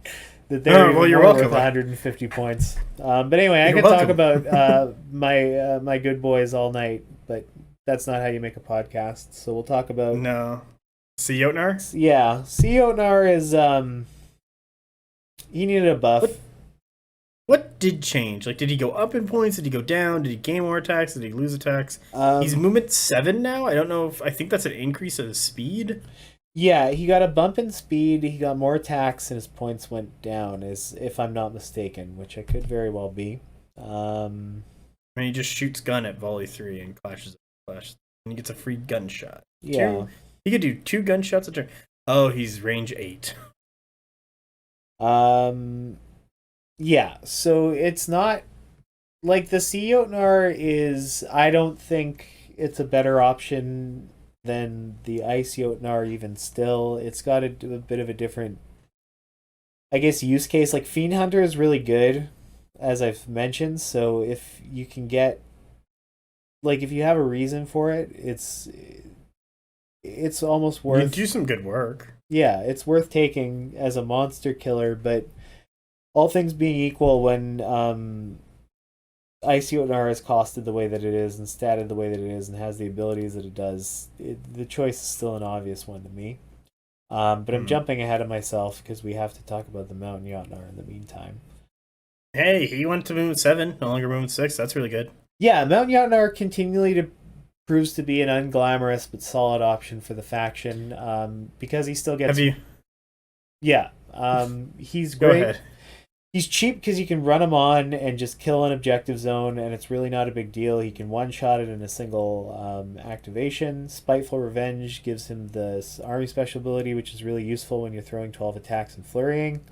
that they're you're welcome. Worth 150 points. But anyway, I could talk about my good boys all night, but that's not how you make a podcast. So we'll talk about Siotnar. Yeah, Siotnar is he needed a buff. What did change? Like, did he go up in points? Did he go down? Did he gain more attacks? Did he lose attacks? He's movement 7 now. I don't know I think that's an increase of his speed. Yeah, he got a bump in speed. He got more attacks, and his points went down, if I'm not mistaken, which I could very well be. And he just shoots gun at volley 3 and clashes, and he gets a free gunshot. Yeah, he could do 2 gunshots a turn. Oh, he's range 8. Yeah, so it's not like the Siotnar is. I don't think it's a better option than the Ice Jotnar. Even still, it's got a bit of a different, I guess, use case. Like Fiend Hunter is really good, as I've mentioned. So if you can get, like, if you have a reason for it, it's almost worth. You do some good work. Yeah, it's worth taking as a monster killer, but all things being equal, when Ice Jotnar is costed the way that it is and statted the way that it is and has the abilities that it does, the choice is still an obvious one to me. But I'm jumping ahead of myself because we have to talk about the Mountain Jotnar in the meantime. Hey, he went to movement 7, no longer movement 6. That's really good. Yeah, Mountain Jotnar continually proves to be an unglamorous but solid option for the faction because he still gets... Have you? Yeah, he's great. Go ahead. He's cheap because you can run him on and just kill an objective zone, and it's really not a big deal. He can one-shot it in a single activation. Spiteful Revenge gives him the army special ability, which is really useful when you're throwing 12 attacks and flurrying.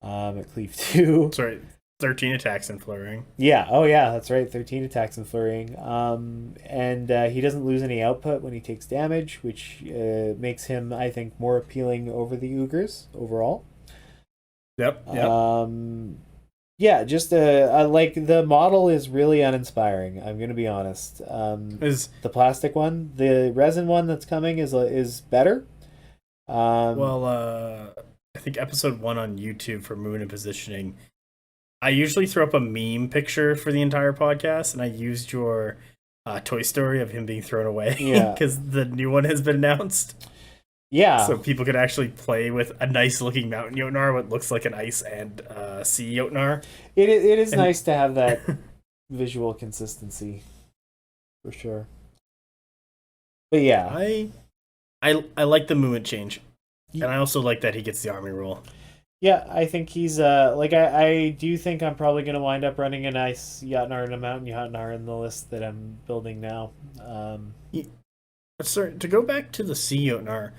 At Cleave 2. Sorry, 13 attacks and flurrying. Yeah, oh yeah, that's right, 13 attacks and flurrying. And he doesn't lose any output when he takes damage, which makes him, I think, more appealing over the Ogres overall. Yep. Yeah, just like the model is really uninspiring. I'm gonna be honest. Is the plastic one, the resin one that's coming is better. I think episode 1 on YouTube for Moon and Positioning, I usually throw up a meme picture for the entire podcast, and I used your Toy Story of him being thrown away. Yeah, because the new one has been announced. Yeah. So people could actually play with a nice looking Mountain Jotnar, what looks like an ice and sea Jotnar. It is nice to have that visual consistency, for sure. But yeah, I like the movement change, and I also like that he gets the army roll. Yeah, I think he's I do think I'm probably gonna wind up running an Ice Jotnar and a Mountain Jotnar in the list that I'm building now. Sorry, to go back to the sea Jotnar.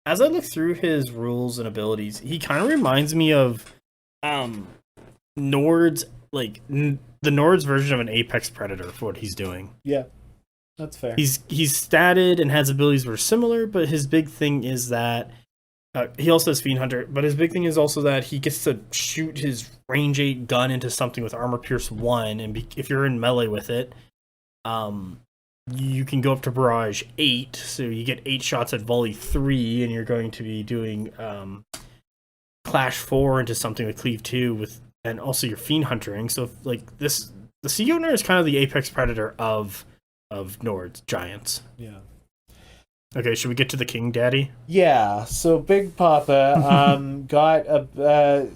As I look through his rules and abilities, he kind of reminds me of Nords, like the Nords version of an Apex Predator for what he's doing. Yeah, that's fair. He's statted and has abilities that are similar, but his big thing is that he also has Fiend Hunter, but his big thing is also that he gets to shoot his range 8 gun into something with Armor Pierce 1, and if you're in melee with it, you can go up to Barrage 8, so you get 8 shots at Volley 3, and you're going to be doing Clash 4 into something like Cleave 2 with, and also your Fiend Huntering. So like this, the Sea Owner is kind of the apex predator of Nords giants. Yeah. Okay, should we get to the King Daddy? Yeah. So Big Papa got a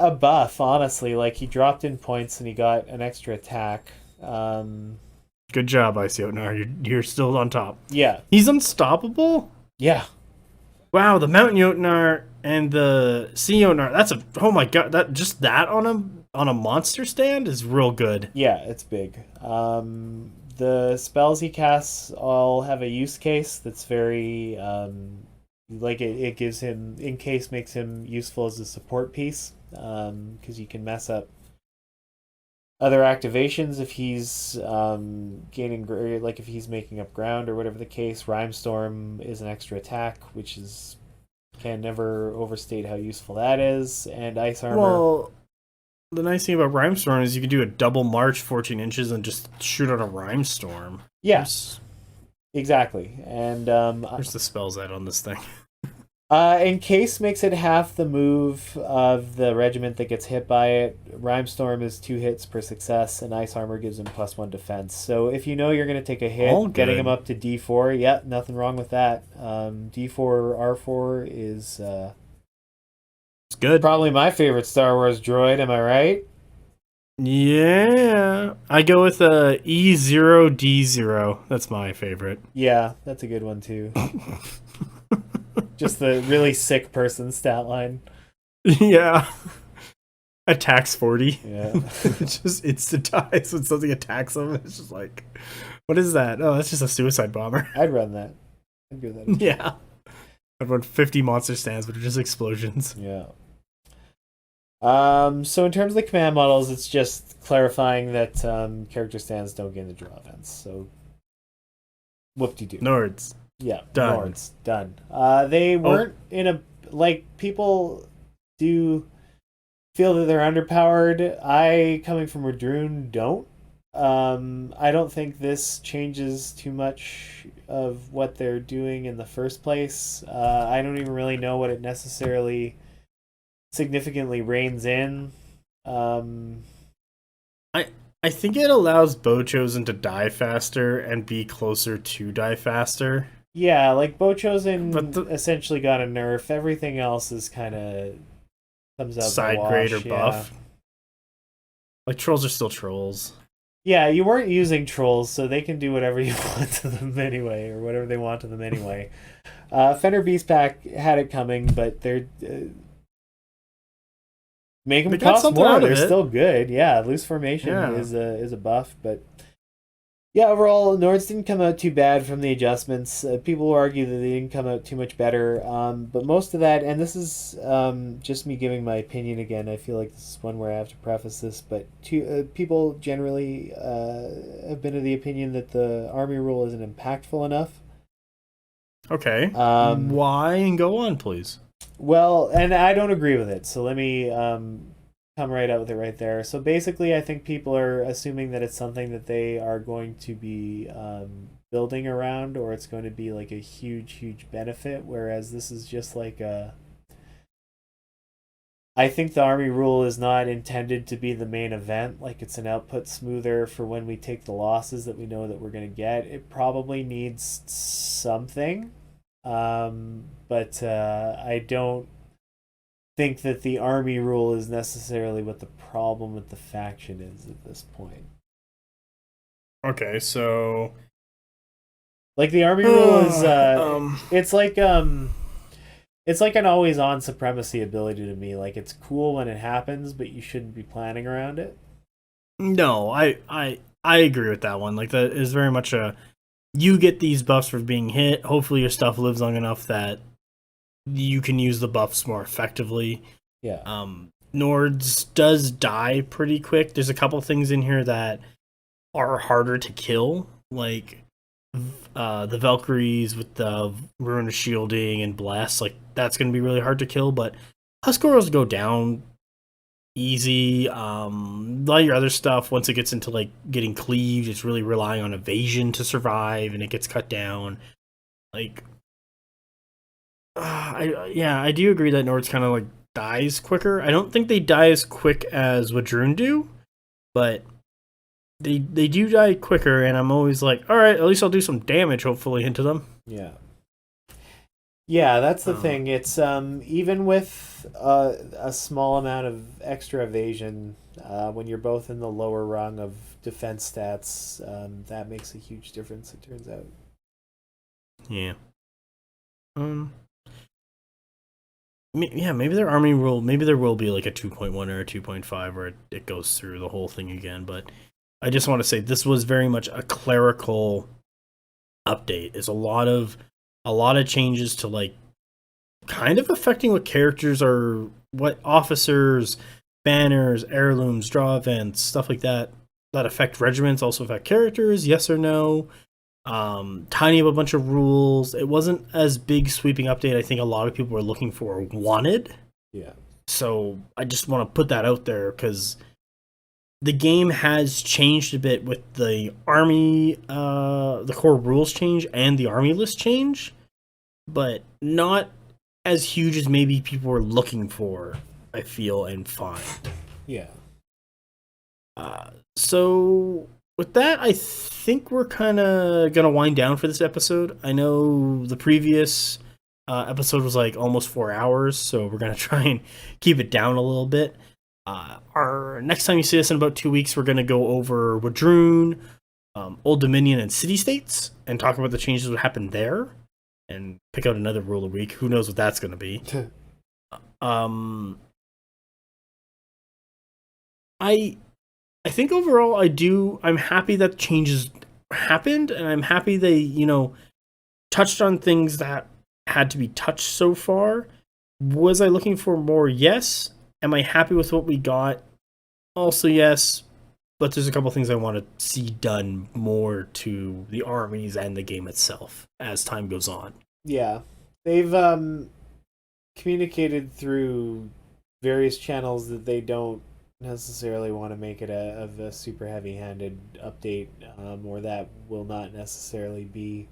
buff. Honestly, like he dropped in points and he got an extra attack. Good job, Icy Otnar. You're still on top. Yeah. He's unstoppable. Yeah. Wow, the Mountain Jotnar and the Sea Jotnar. That's a, oh my god, that on a monster stand is real good. Yeah, it's big. The spells he casts all have a use case that's very like it gives him, in case, makes him useful as a support piece, because you can mess up other activations if he's gaining, like if he's making up ground or whatever the case. Rhyme Storm is an extra attack, which is, can never overstate how useful that is. And Ice Armor. Well, the nice thing about Rhyme Storm is you can do a double march 14 inches and just shoot out a Rhyme Storm. Yes, exactly. And where's the spells at on this thing? Encase makes it half the move of the regiment that gets hit by it. Rhyme Storm is 2 hits per success, and Ice Armor gives him +1 defense. So if you know you're going to take a hit, getting him up to D4, yeah, nothing wrong with that. D4 or R4 is it's good. Probably my favorite Star Wars droid, am I right? Yeah. I go with E0D0. That's my favorite. Yeah, that's a good one too. Just the really sick person stat line. Yeah. Attacks 40. Yeah. Just instant dies when something attacks them. It's just like, what is that? Oh, that's just a suicide bomber. I'd run that. I'd do that. Yeah. I'd run 50 monster stands, but they're just explosions. Yeah. So in terms of the command models, it's just clarifying that character stands don't gain the draw events. So whoop-de-doo. Nords. Yeah, done. Nords. Done. They weren't in a, like, people do feel that they're underpowered. I, coming from Radrune, don't. I don't think this changes too much of what they're doing in the first place. I don't even really know what it necessarily significantly reins in. I think it allows Bochosen to die faster and be closer to die faster. Yeah, like Bochosen essentially got a nerf. Everything else is kind of comes out side the wash, grade or buff. Like trolls are still trolls. Yeah, you weren't using trolls, so they can do whatever you want to them anyway, or whatever they want to them anyway. Fender Beast Pack had it coming, but they're make them cost more. They're still good. Yeah, loose formation is a buff, but yeah, overall, Nords didn't come out too bad from the adjustments. People will argue that they didn't come out too much better, but most of that, and this is just me giving my opinion again. I feel like this is one where I have to preface this, but people generally have been of the opinion that the army rule isn't impactful enough. Okay. Why? And go on, please. Well, and I don't agree with it, so let me come right out with it right there. So basically, I think people are assuming that it's something that they are going to be building around, or it's going to be like a huge benefit, whereas this is just like a... I think the army rule is not intended to be the main event. Like, it's an output smoother for when we take the losses that we know that we're going to get. It probably needs something. But I don't think that the army rule is necessarily what the problem with the faction is at this point. Okay, so like the army rule is it's like an always on supremacy ability to me. Like, it's cool when it happens, but you shouldn't be planning around it. No, I agree with that one. Like, that is very much a, you get these buffs for being hit. Hopefully your stuff lives long enough that you can use the buffs more effectively. Yeah. Nords does die pretty quick. There's a couple things in here that are harder to kill, like the Valkyries with the Ruin of Shielding and Bless. Like, that's going to be really hard to kill, but Huskarls go down easy. A lot of your other stuff, once it gets into like getting cleaved, it's really relying on evasion to survive, and it gets cut down. Like, I do agree that Nords kind of like dies quicker. I don't think they die as quick as Wadroon do, but they do die quicker, and I'm always like, all right, at least I'll do some damage, hopefully, into them. Yeah. Yeah, that's the thing. It's even with a small amount of extra evasion, when you're both in the lower rung of defense stats, that makes a huge difference, it turns out. Yeah. Maybe their army will. Maybe there will be like a 2.1 or a 2.5 where it goes through the whole thing again. But I just want to say this was very much a clerical update. It's a lot of changes to like kind of affecting what characters are, what officers, banners, heirlooms, draw events, stuff like that affect regiments, also affect characters. Yes or no? Tiny up a bunch of rules. It wasn't as big sweeping update I think a lot of people were looking for or wanted. Yeah. So I just want to put that out there because the game has changed a bit with the army, the core rules change and the army list change, but not as huge as maybe people were looking for, I feel, and find. Yeah. So with that, I think we're kind of going to wind down for this episode. I know the previous episode was like almost 4 hours, so we're going to try and keep it down a little bit. Our next time you see us in about 2 weeks, we're going to go over Wadroon, Old Dominion, and City States, and talk about the changes that happened there, and pick out another rule a week. Who knows what that's going to be. I think overall I'm happy that changes happened, and I'm happy they, touched on things that had to be touched so far. Was I looking for more? Yes. Am I happy with what we got? Also yes. But there's a couple things I want to see done more to the armies and the game itself as time goes on. Yeah. They've communicated through various channels that they don't necessarily want to make it a super heavy-handed update, or that will not necessarily be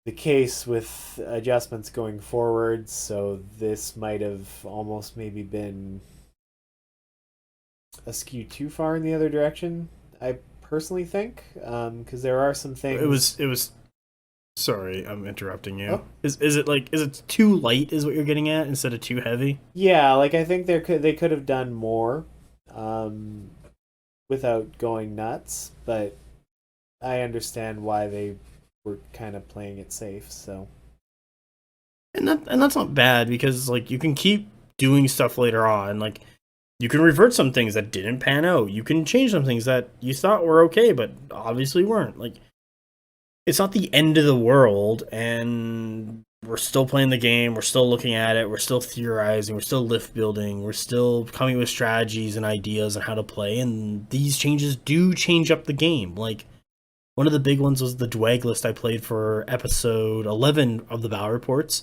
the case with adjustments going forward. So this might have almost maybe been a skew too far in the other direction, I personally think, because there are some things. It was. Sorry, I'm interrupting you. Oh. Is it too light? Is what you're getting at instead of too heavy? Yeah, like I think they could have done more, without going nuts. But I understand why they were kind of playing it safe. So, and that's not bad because like you can keep doing stuff later on. Like you can revert some things that didn't pan out. You can change some things that you thought were okay, but obviously weren't. Like. It's not the end of the world, and we're still playing the game, we're still looking at it, we're still theorizing, we're still lift building, we're still coming with strategies and ideas on how to play, and these changes do change up the game. Like, one of the big ones was the Dweg list I played for episode 11 of the Battle Reports.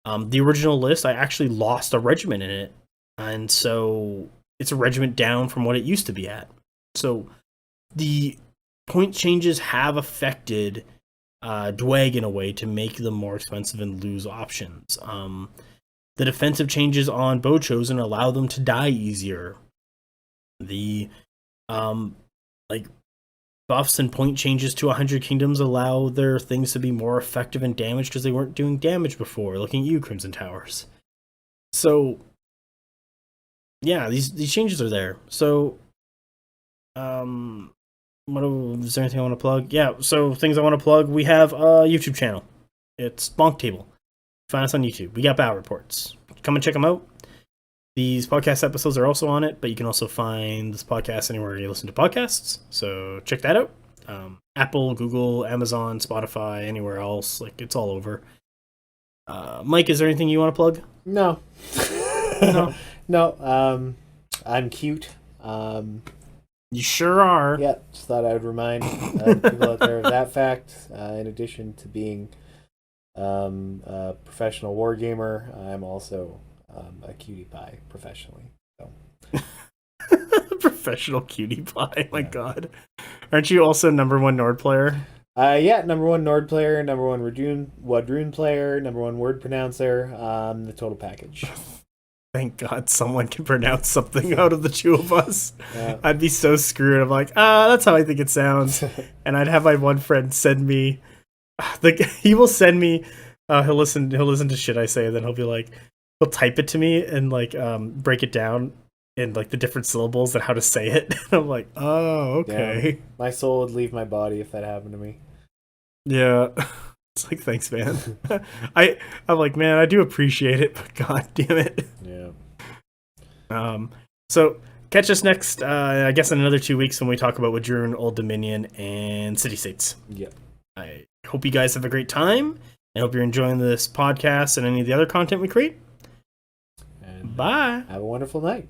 The original list, I actually lost a regiment in it, and so it's a regiment down from what it used to be at. So, the point changes have affected Dweg in a way to make them more expensive and lose options. The defensive changes on Bow Chosen allow them to die easier. The buffs and point changes to 100 Kingdoms allow their things to be more effective in damage because they weren't doing damage before. Looking at you, Crimson Towers. So yeah, these changes are there. So is there anything I want to plug? Yeah, so things I want to plug. We have a YouTube channel. It's BonkTable. Find us on YouTube. We got Battle Reports. Come and check them out. These podcast episodes are also on it, but you can also find this podcast anywhere you listen to podcasts. So check that out. Apple, Google, Amazon, Spotify, anywhere else. Like, it's all over. Mike, is there anything you want to plug? No. No. I'm cute. You sure are. Yeah, just thought I would remind people out there of that fact. In addition to being a professional wargamer, I'm also a cutie pie professionally. So. Professional cutie pie, my God. Aren't you also #1 Nord player? Yeah, #1 Nord player, #1 Wadroon player, #1 word pronouncer, the total package. thank God someone can pronounce something out of the two of us. Yeah. I'd be so screwed. I'm like, that's how I think it sounds. And I'd have my one friend send me, he will send me, he'll listen to shit I say, and then he'll be like, he'll type it to me and like break it down in like the different syllables and how to say it. And I'm like, oh, okay. Yeah. My soul would leave my body if that happened to me. Yeah. It's like, thanks, man. I'm like, man, I do appreciate it, but god damn it. Yeah. So catch us next, I guess in another 2 weeks when we talk about W'adrun, Old Dominion, and City States. Yep. I hope you guys have a great time. I hope you're enjoying this podcast and any of the other content we create. And bye. have a wonderful night.